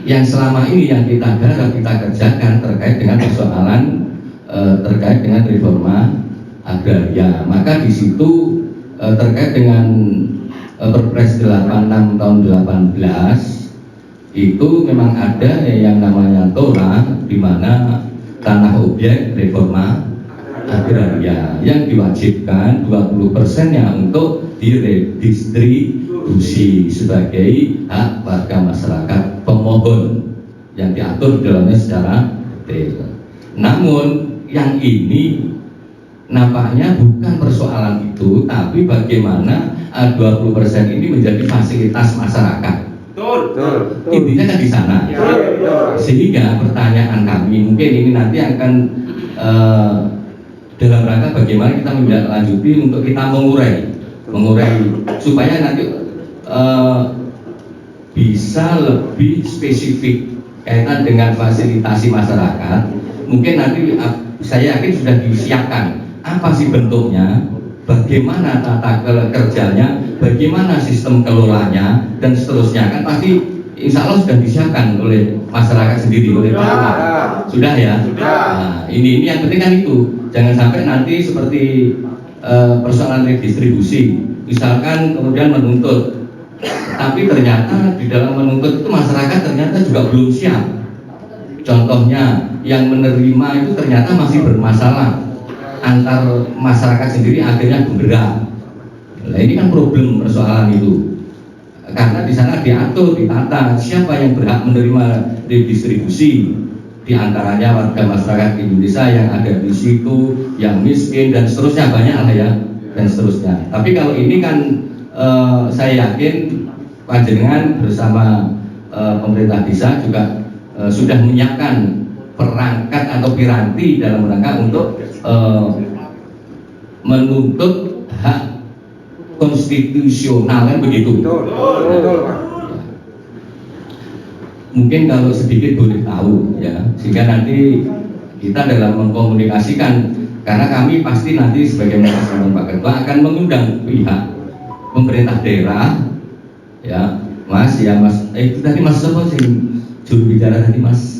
yang selama ini yang kita garap, kita kerjakan terkait dengan persoalan terkait dengan reforma agraria. Maka di situ terkait dengan Perpres 86 tahun 18 itu memang ada yang namanya TORA, di mana tanah objek reforma agraria yang diwajibkan 20%-nya untuk diredistribusi sebagai hak warga masyarakat pemohon yang diatur dalamnya secara detail. Namun yang ini nampaknya bukan persoalan itu, tapi bagaimana 20% ini menjadi fasilitas masyarakat. Betul. Intinya kan di sana. Sehingga pertanyaan kami mungkin ini nanti akan dalam rangka bagaimana kita menindaklanjuti untuk kita mengurai supaya nanti bisa lebih spesifik kaitan dengan fasilitasi masyarakat. Mungkin nanti saya yakin sudah disiapkan apa sih bentuknya, bagaimana tata kerjanya, bagaimana sistem kelolanya dan seterusnya, kan pasti insya Allah sudah disiapkan oleh masyarakat sendiri, oleh masyarakat. Sudah ya? Nah, ini yang penting kan itu, jangan sampai nanti seperti persoalan redistribusi, misalkan kemudian menuntut, tapi ternyata di dalam menuntut itu masyarakat ternyata juga belum siap. Contohnya yang menerima itu ternyata masih bermasalah, antar masyarakat sendiri akhirnya bergerak. Nah ini kan problem persoalan itu, karena di sana diatur, ditata siapa yang berhak menerima redistribusi, di antaranya warga masyarakat Indonesia yang ada di situ, yang miskin dan seterusnya, banyak lah ya dan seterusnya. Tapi kalau ini kan saya yakin panjenengan bersama pemerintah desa juga sudah menyiapkan perangkat atau piranti dalam rangka untuk menuntut hak konstitusional, kan begitu. Betul, Pak. Mungkin kalau sedikit boleh tahu ya, sehingga nanti kita dalam mengkomunikasikan, karena kami pasti nanti sebagai Pak Ketua akan mengundang pihak pemerintah daerah ya, Mas ya Mas, itu tadi Mas siapa sih juru bicara tadi Mas?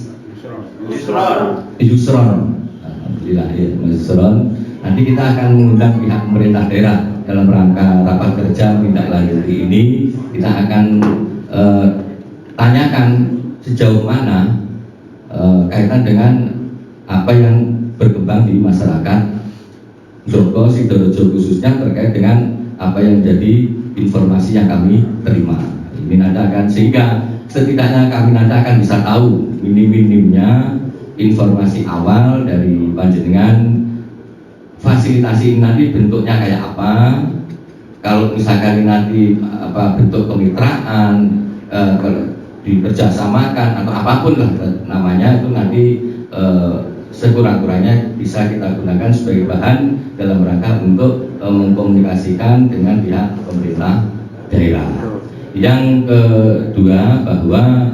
Yusron. Alhamdulillah ya Mas Yusron. Nanti kita akan mengundang pihak pemerintah daerah dalam rangka rapat kerja menindaklanjuti ini. Kita akan tanyakan sejauh mana kaitan dengan apa yang berkembang di masyarakat Joko Sidoarjo khususnya terkait dengan apa yang menjadi informasi yang kami terima. Ini nanti akan, sehingga setidaknya kami nanti akan bisa tahu minim-minimnya informasi awal dari panjenengan, fasilitasi ini nanti bentuknya kayak apa, kalau misalkan ini nanti apa bentuk kemitraan, dikerjasamakan atau apapun lah namanya, itu nanti sekurang-kurangnya bisa kita gunakan sebagai bahan dalam rangka untuk mengkomunikasikan dengan pihak pemerintah daerah. Yang kedua, bahwa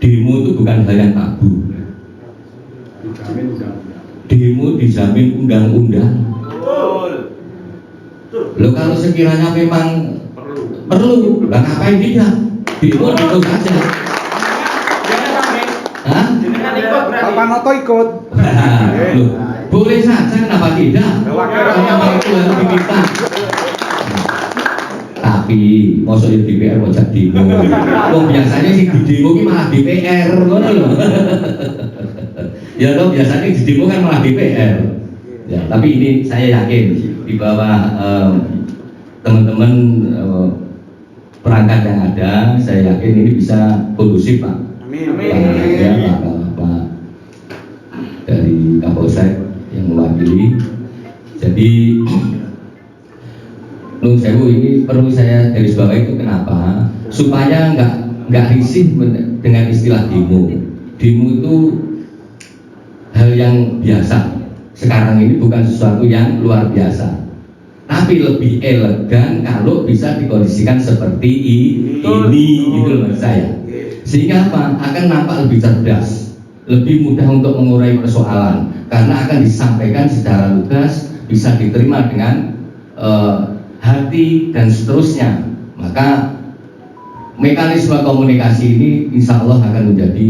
demo itu bukan hal yang tabu. Demo dijamin undang-undang. Loh kalau sekiranya memang perlu, lah ngapain tidak? Demo itu saja. Hah? Pak Noto ikut. Loh, boleh saja, kenapa tidak? Kalau itu harus diminta. Tapi maksudnya DPR mau jadi demo. Wong biasanya sih di demo ini malah DPR, ngono loh. Ya loh, biasanya di demo kan malah DPR. Ya, tapi ini saya yakin di bawah teman-teman perangkat yang ada, saya yakin ini bisa kondusif Pak. Amin. Ya, Pak dari Kapolsek yang mewakili. Jadi Nun Sewu ini perlu saya garis bawahi itu kenapa? Supaya nggak nggak risih dengan istilah demo. Demo itu hal yang biasa. Sekarang ini bukan sesuatu yang luar biasa, tapi lebih elegan kalau bisa dikondisikan seperti ini, gitu loh maksud saya. Sehingga apa? Akan nampak lebih cerdas, lebih mudah untuk mengurai persoalan, karena akan disampaikan secara lugas, bisa diterima dengan hati dan seterusnya. Maka mekanisme komunikasi ini insya Allah akan menjadi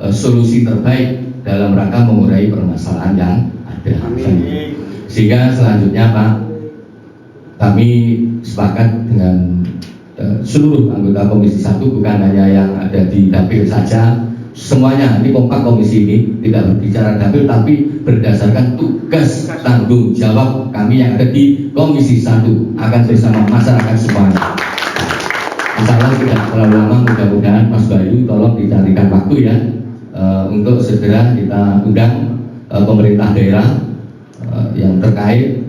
solusi terbaik dalam rangka mengurai permasalahan yang ada. Sehingga selanjutnya Pak, kami sepakat dengan seluruh anggota Komisi 1, bukan hanya yang ada di dapil saja, semuanya. Ini kompak komisi ini tidak berbicara dapil, tapi berdasarkan tugas tanggung jawab kami yang ada di Komisi 1 akan bersama masyarakat semuanya. Insya Allah tidak terlalu lama, mudah-mudahan Mas Bayu tolong dicarikan waktu ya, untuk segera kita undang pemerintah daerah yang terkait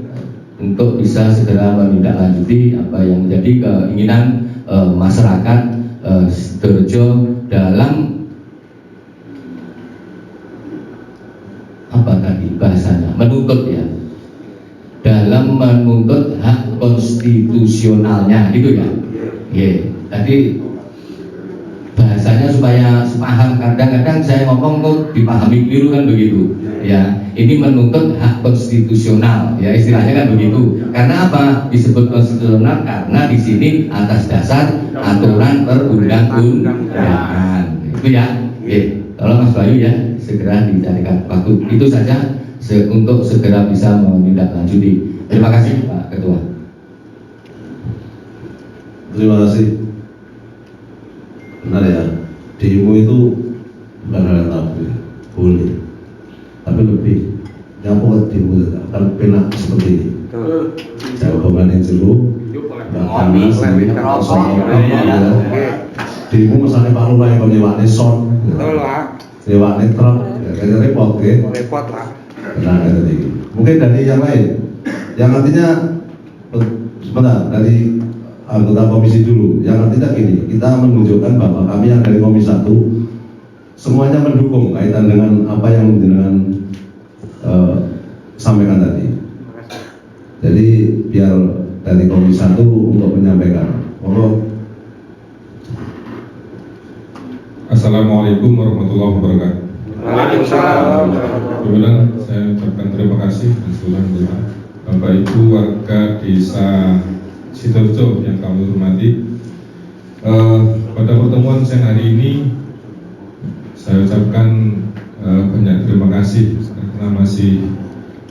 untuk bisa segera menindaklanjuti apa yang menjadi keinginan masyarakat Sidoarjo dalam apa tadi bahasanya, menuntut ya, dalam menuntut hak konstitusionalnya gitu ya. Tadi bahasanya supaya sepaham, kadang-kadang saya ngomong kok dipahami keliru kan begitu ya. Ini menuntut hak konstitusional ya, istilahnya kan begitu. Karena apa disebut konstitusional? Karena di sini atas dasar aturan perundang-undangan itu ya. Tolong Mas Bayu ya segera dicarikan waktu. Itu saja untuk segera bisa menindaklanjuti. Terima kasih Pak Ketua. Terima kasih. Benar ya, demo itu bukan hal yang tabu, boleh, tapi lebih yang pokok demo akan penak seperti ini. Jawaban yang jeru, panas, demo misalnya Pak Lurah yang nyewaknya son, nyewaknya truk, ya repot ya. Repot lah. Benar tadi. Mungkin dari yang lain, yang artinya sebentar dari anggota komisi dulu, yang artinya gini, kita menunjukkan bahwa kami yang dari Komisi 1 semuanya mendukung kaitan dengan apa yang dengan sampaikan tadi. Jadi biar dari Komisi 1 untuk menyampaikan. Assalamualaikum warahmatullahi wabarakatuh. Waalaikumsalam. Kemudian saya ucapkan terima kasih dan selamat Bapak Ibu warga desa Sidoarjo yang kami hormati. Pada pertemuan siang hari ini saya ucapkan banyak terima kasih karena masih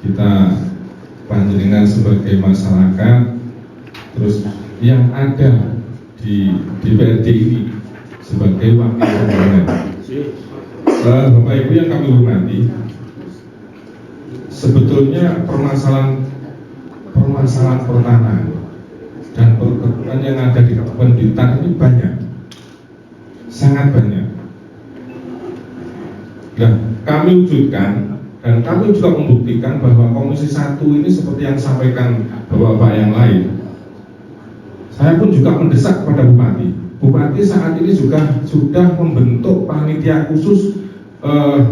kita panjenengan sebagai masyarakat, terus yang ada di DPRD ini sebagai wakil pimpinan. Bapak Ibu yang kami hormati, sebetulnya permasalahan pertanahan dan perkebunan yang ada di Kabupaten Blitar ini banyak, sangat banyak. Nah, kami wujudkan dan kami juga membuktikan bahwa Komisi 1 ini seperti yang disampaikan bapak-bapak yang lain. Saya pun juga mendesak kepada Bupati. Bupati saat ini juga sudah membentuk panitia khusus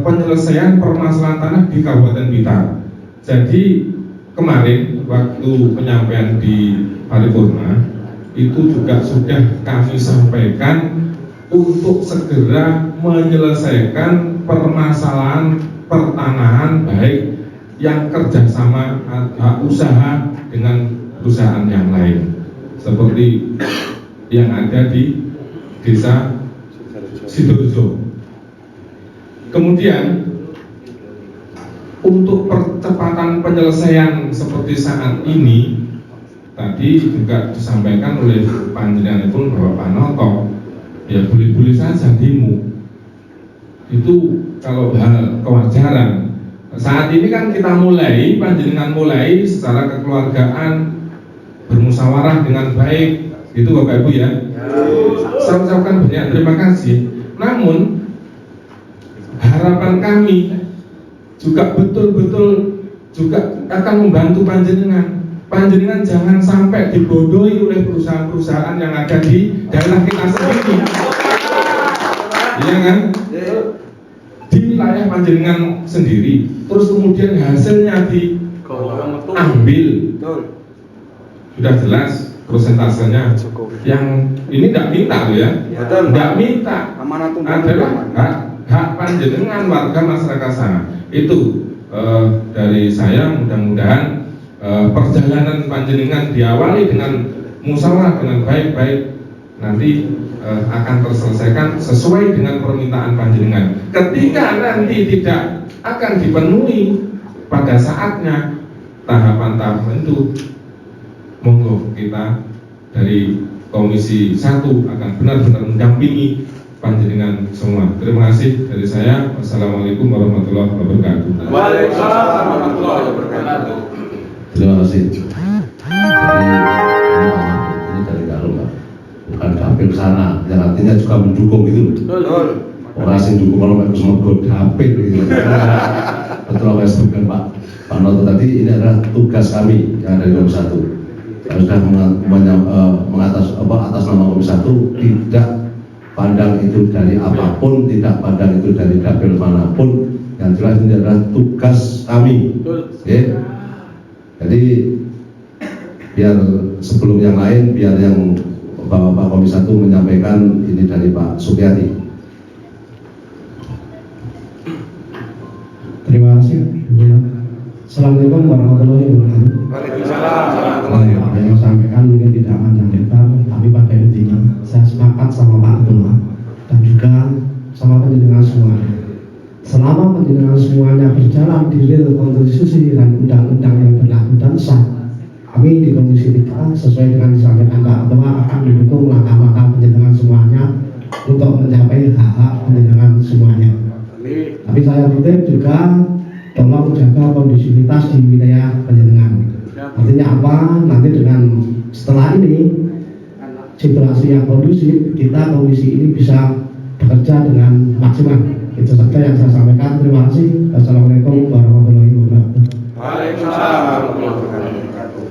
penyelesaian permasalahan tanah di Kabupaten Blitar. Jadi kemarin waktu penyampaian di paripurna itu juga sudah kami sampaikan untuk segera menyelesaikan permasalahan pertanahan baik yang kerjasama usaha dengan perusahaan yang lain seperti yang ada di desa Sidoarjo. Kemudian untuk percepatan penyelesaian seperti saat ini tadi juga disampaikan oleh panjenengan pun bahwa Pak Noto ya boleh-boleh saja demo itu kalau hal kewajaran. Saat ini kan kita mulai, panjenengan mulai secara kekeluargaan bermusyawarah dengan baik, itu Bapak Ibu ya. Saya ucapkan banyak terima kasih. Namun harapan kami juga betul-betul juga akan membantu panjenengan. Panjenengan jangan sampai dibodohi oleh perusahaan-perusahaan yang ada di daerah kita sendiri. Iya kan? Di wilayah panjenengan sendiri, terus kemudian hasilnya diambil, sudah jelas prosentasenya. Yang ini tidak minta loh ya, tidak minta, adalah hak panjenengan warga masyarakat sana. Itu dari saya, mudah-mudahan perjalanan panjenengan diawali dengan musyawarah dengan baik-baik, nanti akan terselesaikan sesuai dengan permintaan panjenengan. Ketika nanti tidak akan dipenuhi pada saatnya tahapan-tahapan itu, monggo kita dari Komisi 1 akan benar-benar mendampingi panjenengan semua. Terima kasih dari saya. Wassalamualaikum warahmatullahi wabarakatuh. Waalaikumsalam warahmatullahi wabarakatuh. Terima kasih. Jadi ini dari Karo, Pak. Bukan dapil sana, yang artinya juga mendukung itu. Orang yang dukung kalau mereka semua gue dapil gitu. Betul apa yang disebutkan Pak Noto tadi, ini adalah tugas kami yang ada di Komisi 1. Kami sudah atas nama Komisi 1 tidak pandang itu dari apapun, tidak pandang itu dari dapil manapun, yang jelas ini adalah tugas kami. Okay? Jadi biar sebelum yang lain, biar yang Bapak Komisi 1 menyampaikan ini dari Pak Supriyadi. Terima kasih. Assalamualaikum warahmatullahi wabarakatuh. Yang saya sampaikan mungkin tidak panjang lebar, tapi pada intinya saya sepakat sama Pak Ketua dan juga sama penjenengan semuanya. Selama penjenengan semuanya berjalan di real konstitusi dan undang-undang yang berlaku dan sah, kami di Komisi 3 sesuai dengan disampaikan Pak Ketua akan mendukung langkah-langkah penjenengan semuanya untuk mencapai hak-hak penjenengan semuanya. Tapi saya titip juga tolong jaga kondisivitas di wilayah penjenengan. Artinya apa? Nanti dengan setelah ini situasi yang kondusif, kita komisi ini bisa bekerja dengan maksimal. Itu saja yang saya sampaikan. Terima kasih. Assalamualaikum warahmatullahi wabarakatuh. Waalaikumsalam warahmatullahi wabarakatuh.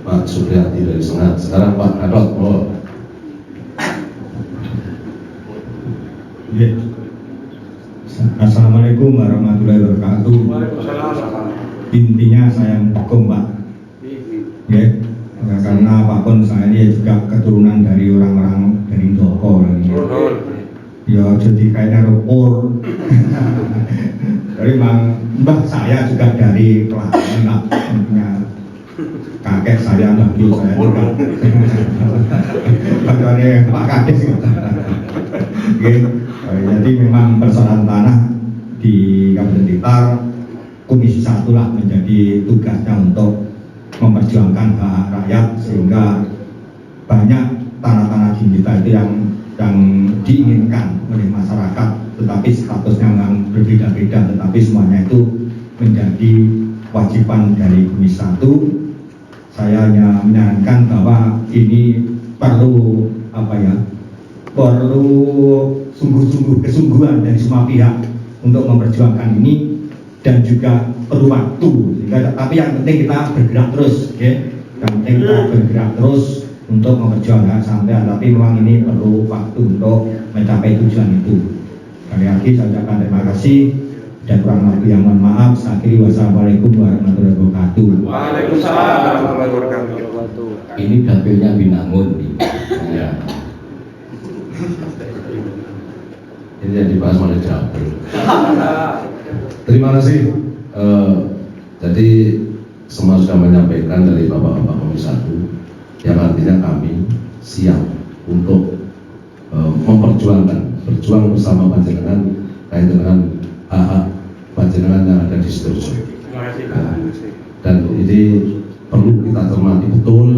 Pak Supriyadi dari Sengat. Sekarang Pak Gatot. Assalamualaikum warahmatullahi wabarakatuh. Intinya saya mendukung Pak. Ya, karena apapun saya ini juga keturunan dari orang-orang dari Ndoko. Ya jadi kayaknya rupur. Dari mbah saya juga dari Klaten, punya kakek saya, mbah saya juga. Kecuali Pak Kades. Jadi memang persoalan tanah di Kabupaten Blitar Komisi 1 lah menjadi tugasnya untuk memperjuangkan hak rakyat, sehingga banyak tanah-tanah di kita itu yang diinginkan oleh masyarakat, tetapi statusnya memang berbeda-beda, tetapi semuanya itu menjadi kewajiban dari Komisi 1. Saya hanya menyarankan bahwa ini perlu perlu sungguh-sungguh kesungguhan dari semua pihak untuk memperjuangkan ini, dan juga perlu waktu. Tapi yang penting kita bergerak terus, ya. Yang penting kita bergerak terus untuk memperjuangkan sampai. Tapi memang ini perlu waktu untuk mencapai tujuan itu. Sekali lagi saya ucapkan terima kasih dan kurang lebih yang mohon maaf. Akhiri wassalamualaikum warahmatullahi wabarakatuh. Waalaikumsalam warahmatullahi wabarakatuh. Ini dapilnya Binangun nih. Ya. Ini yang dibahas oleh dapil. Terima kasih. Jadi semua sudah menyampaikan dari Bapak-Bapak Komisi 1, yang artinya kami siap untuk berjuang bersama panjenengan kait dengan hak-hak panjenengan yang ada di Sidoarjo. Dan ini perlu kita cermati betul.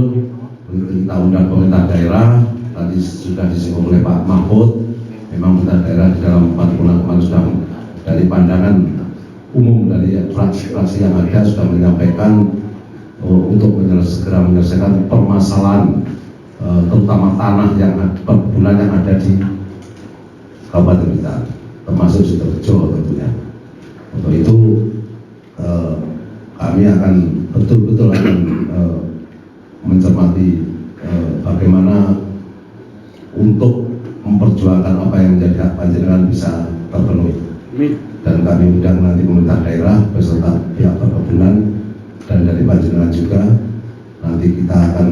Kita undang pemerintah daerah, tadi sudah disinggung oleh Pak Mahfud. Memang pemerintah daerah di dalam 4 bulan kemarin sudah dari pandangan umum dari fraksi-fraksi yang ada sudah menyampaikan untuk segera menyelesaikan permasalahan terutama tanah yang perkebunan yang ada di Kabupaten Blitar, termasuk Sidoarjo tentunya. Untuk itu kami akan betul-betul akan mencermati bagaimana untuk memperjuangkan memperjuangkan apa yang menjadi hak panjenengan bisa terpenuhi. Dan kami undang nanti pemerintah daerah beserta pihak perkebunan dan dari panjenengan juga. Nanti kita akan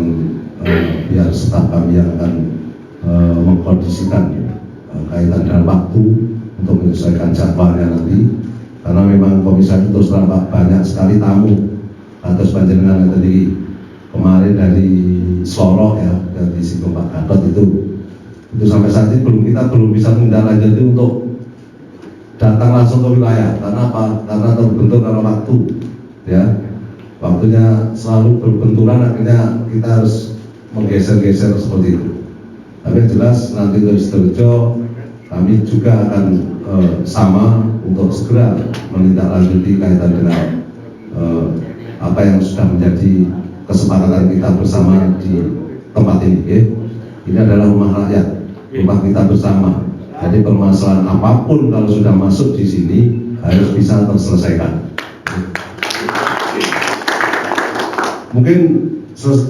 biar staf kami yang akan mengkondisikan kaitan dengan waktu untuk menyesuaikan jadwalnya nanti, karena memang komisi itu terus terang banyak sekali tamu atas panjenengan yang tadi kemarin dari Solo ya, dari Singgung Pak Gatot itu sampai saat ini kita belum bisa menindaklanjuti untuk datang langsung ke wilayah. Karena apa? Karena terbentur karena waktu ya, waktunya selalu berbenturan, akhirnya kita harus menggeser-geser seperti itu. Tapi yang jelas nanti dari Sidoarjo kami juga akan sama untuk segera menindaklanjuti kaitan dengan apa yang sudah menjadi kesepakatan kita bersama di tempat ini. Ini adalah rumah rakyat, rumah kita bersama. Jadi permasalahan apapun kalau sudah masuk di sini harus bisa terselesaikan. Mungkin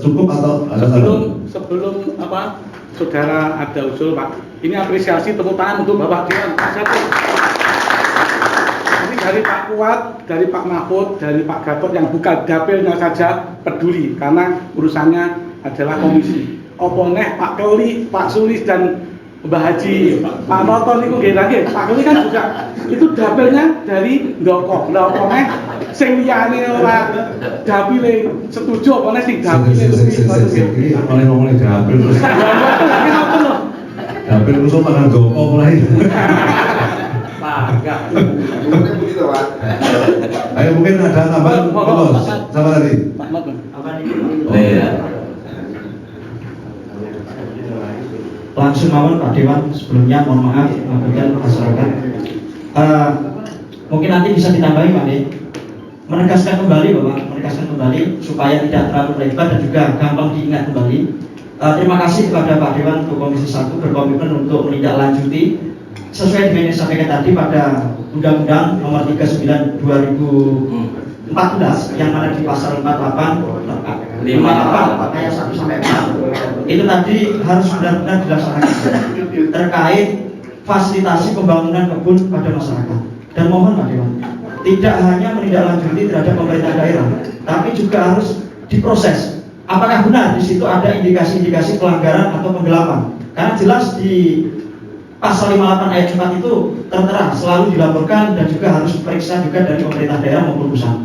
cukup atau ada sebelum apa saudara ada usul Pak, ini apresiasi tepuk tangan untuk Bapak Dewan. Ini dari Pak Kuat, dari Pak Mahfud, dari Pak Gatot yang bukan dapilnya saja peduli karena urusannya adalah komisi. Oponeh Pak Keli, Pak Sulis dan Mbah Haji, Pak Noto niku nggih lagi. Pak Keli kan juga itu dapilnya dari Ndoko. Lah oponeh sing liyane ora dapile setuju oponeh sing dapile lebih oleh dapil. Dapil musuh makan Ndoko mulai. Ayo mungkin ada tambahan, Bos. Sama tadi. Langsung mawon Pak Dewan, sebelumnya mohon maaf mengabaikan masyarakat. Mungkin nanti bisa ditambahi Pak De, menegaskan kembali Bapak, supaya tidak terlalu lebar dan juga gampang diingat kembali. Terima kasih kepada Pak Dewan untuk Komisi 1 berkomitmen untuk menindaklanjuti sesuai dengan yang disampaikan tadi pada Undang-Undang Nomor 39 2014 yang ada di pasal 58 ayat 1 sampai 4. Itu tadi harus benar-benar dilaksanakan terkait fasilitasi pembangunan kebun pada masyarakat. Dan mohon Pak Dewan, tidak hanya menindaklanjuti terhadap pemerintah daerah, tapi juga harus diproses. Apakah benar di situ ada indikasi-indikasi pelanggaran atau penggelapan? Karena jelas di Pasal 58 ayat 4 itu tertera selalu dilaporkan dan juga harus diperiksa juga dari pemerintah daerah maupun pusat.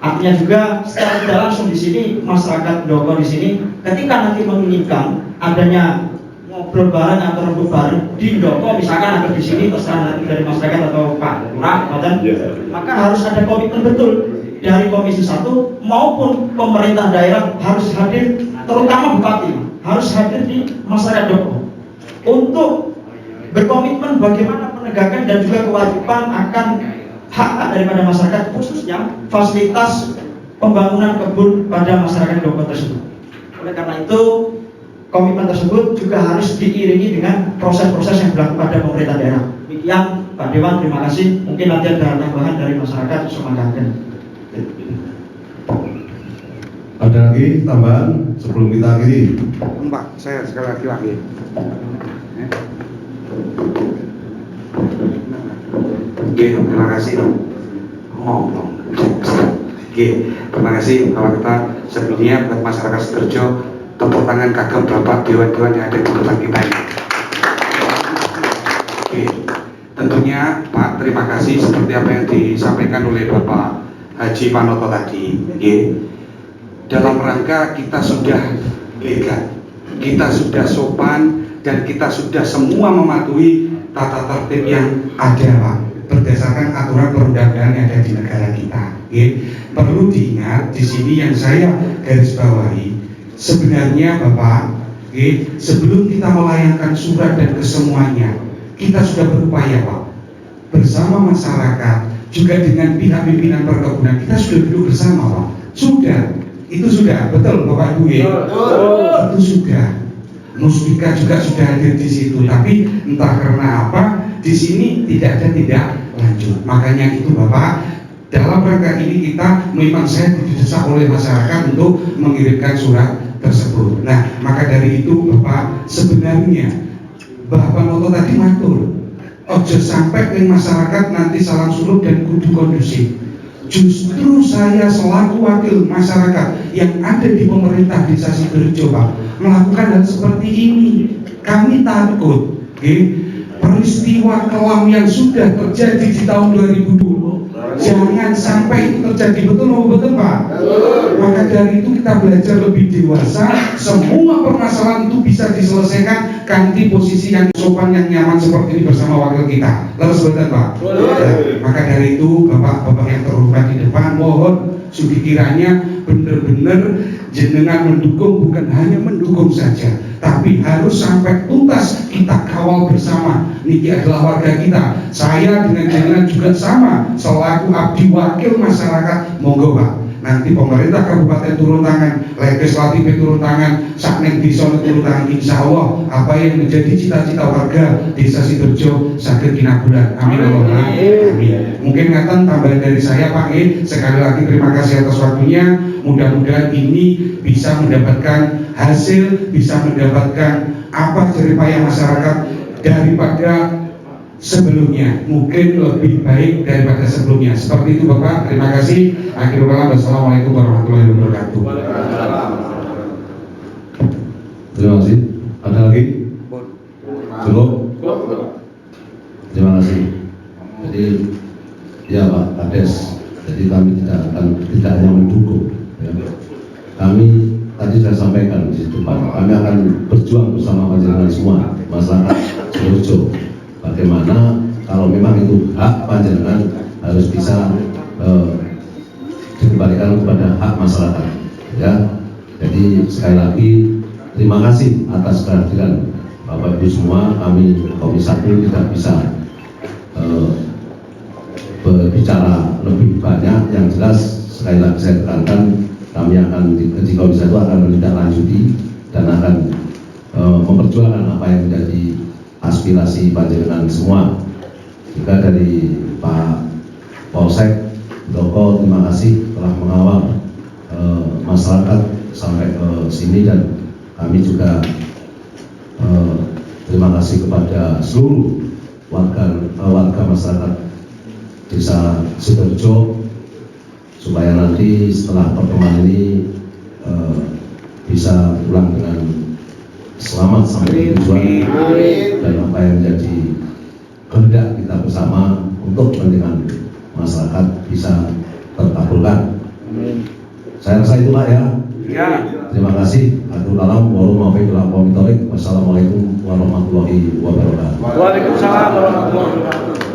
Artinya juga secara tidak langsung di sini masyarakat Ndoko di sini ketika nanti menginginkan adanya ngobrol bareng atau rembuk bareng di Ndoko, misalkan ada di sini terserah nanti dari masyarakat atau Pak Lurah, maka harus ada komitmen betul dari Komisi 1 maupun pemerintah daerah harus hadir, terutama Bupati harus hadir di masyarakat Ndoko untuk berkomitmen bagaimana penegakan dan juga kewajiban akan hak daripada masyarakat, khususnya fasilitas pembangunan kebun pada masyarakat Ndoko tersebut. Oleh karena itu, komitmen tersebut juga harus diiringi dengan proses-proses yang dilakukan pada pemerintah daerah. Demikian Pak Dewan, terima kasih. Mungkin nanti ada tambahan dari masyarakat semangatkan. Ada lagi tambahan sebelum kita akhiri? Pak, saya sekali lagi. Terima kasih. Terima kasih kalau kita sebelumnya buat masyarakat Sidoarjo tepuk tangan kagum Bapak Dewan-Dewan yang ada di depan kita ini. Tentunya Pak, terima kasih seperti apa yang disampaikan oleh Bapak Haji Panoto tadi. Dalam rangka kita sudah legal, kita sudah sopan, dan kita sudah semua mematuhi tata tertib yang ada Pak, berdasarkan aturan perundang-undangan yang ada di negara kita. Perlu diingat di sini yang saya garis bawahi, sebenarnya Bapak, sebelum kita melayangkan surat dan kesemuanya, kita sudah berupaya Pak, bersama masyarakat, juga dengan pihak pimpinan perkebunan, kita sudah duduk bersama Pak. Itu sudah, betul Bapak Ibu itu sudah. Muspika juga sudah hadir di situ, tapi entah karena apa di sini tidak ada tindak lanjut. Makanya itu Bapak, dalam rangka ini kita memang saya didesak oleh masyarakat untuk mengirimkan surat tersebut. Nah, maka dari itu Bapak, sebenarnya Bapak Noto tadi matur, ojo sampai ke masyarakat nanti salam suruh dan kudu kondusif. Justru saya selaku wakil masyarakat yang ada di pemerintah Desa Sidoarjo, Pak, melakukan hal seperti ini. Kami takut, peristiwa kelam yang sudah terjadi di tahun 2020 jangan sampai itu terjadi, betul Pak? Maka dari itu kita belajar lebih dewasa. Semua permasalahan itu bisa diselesaikan kanti posisi yang sopan, yang nyaman seperti ini bersama wakil kita. Lalu betul Pak? Ya, maka dari itu Bapak-bapak yang terhormat di depan, mohon sudi kiranya benar-benar jenengan mendukung, bukan hanya mendukung saja, tapi harus sampai tuntas kita kawal bersama. Niki adalah warga kita. Saya dengan jenengan juga sama, selaku abdi wakil masyarakat. Monggo Pak, nanti pemerintah kabupaten turun tangan, legislatif turun tangan, sakneng desa turun tangan. Insya Allah apa yang menjadi cita-cita warga Desa Sidoarjo saged kinabulan. Amin Allahumma amin. Mungkin ngaten tambahan dari saya Pak. Sekali lagi terima kasih atas waktunya. Mudah-mudahan ini bisa mendapatkan hasil, bisa mendapatkan apa jeripaya masyarakat daripada sebelumnya, mungkin lebih baik daripada sebelumnya. Seperti itu Bapak, terima kasih. Akhirul kalam, wassalamualaikum warahmatullahi wabarakatuh. Terima kasih. Ada lagi? Cukup? Terima kasih. Jadi ya Pak Kades, jadi kami tidak hanya mendukung, ya. Kami tadi saya sampaikan di depan, kami akan berjuang bersama panjenengan semua masyarakat Sidoarjo. Bagaimana kalau memang itu hak panjenengan harus bisa dikembalikan kepada hak masyarakat, ya. Jadi sekali lagi terima kasih atas kehadiran Bapak Ibu semua. Kami Komisi 1 tidak bisa berbicara lebih banyak. Yang jelas sekali lagi saya tekankan, kami akan di Komisi 1 akan menindaklanjuti dan akan memperjuangkan apa yang menjadi aspirasi panjenengan semua. Juga dari Pak Polsek Doko, terima kasih telah mengawal masyarakat sampai ke sini, dan kami juga terima kasih kepada seluruh warga masyarakat Desa Sidoarjo, supaya nanti setelah pertemuan ini bisa pulang dengan selamat sampai tujuan, dan apa yang menjadi kehendak kita bersama untuk kepentingan masyarakat bisa terkabulkan. Saya rasa itu Pak, ya. Terima kasih. Wassalamualaikum warahmatullahi wabarakatuh. Waalaikumsalam warahmatullahi wabarakatuh.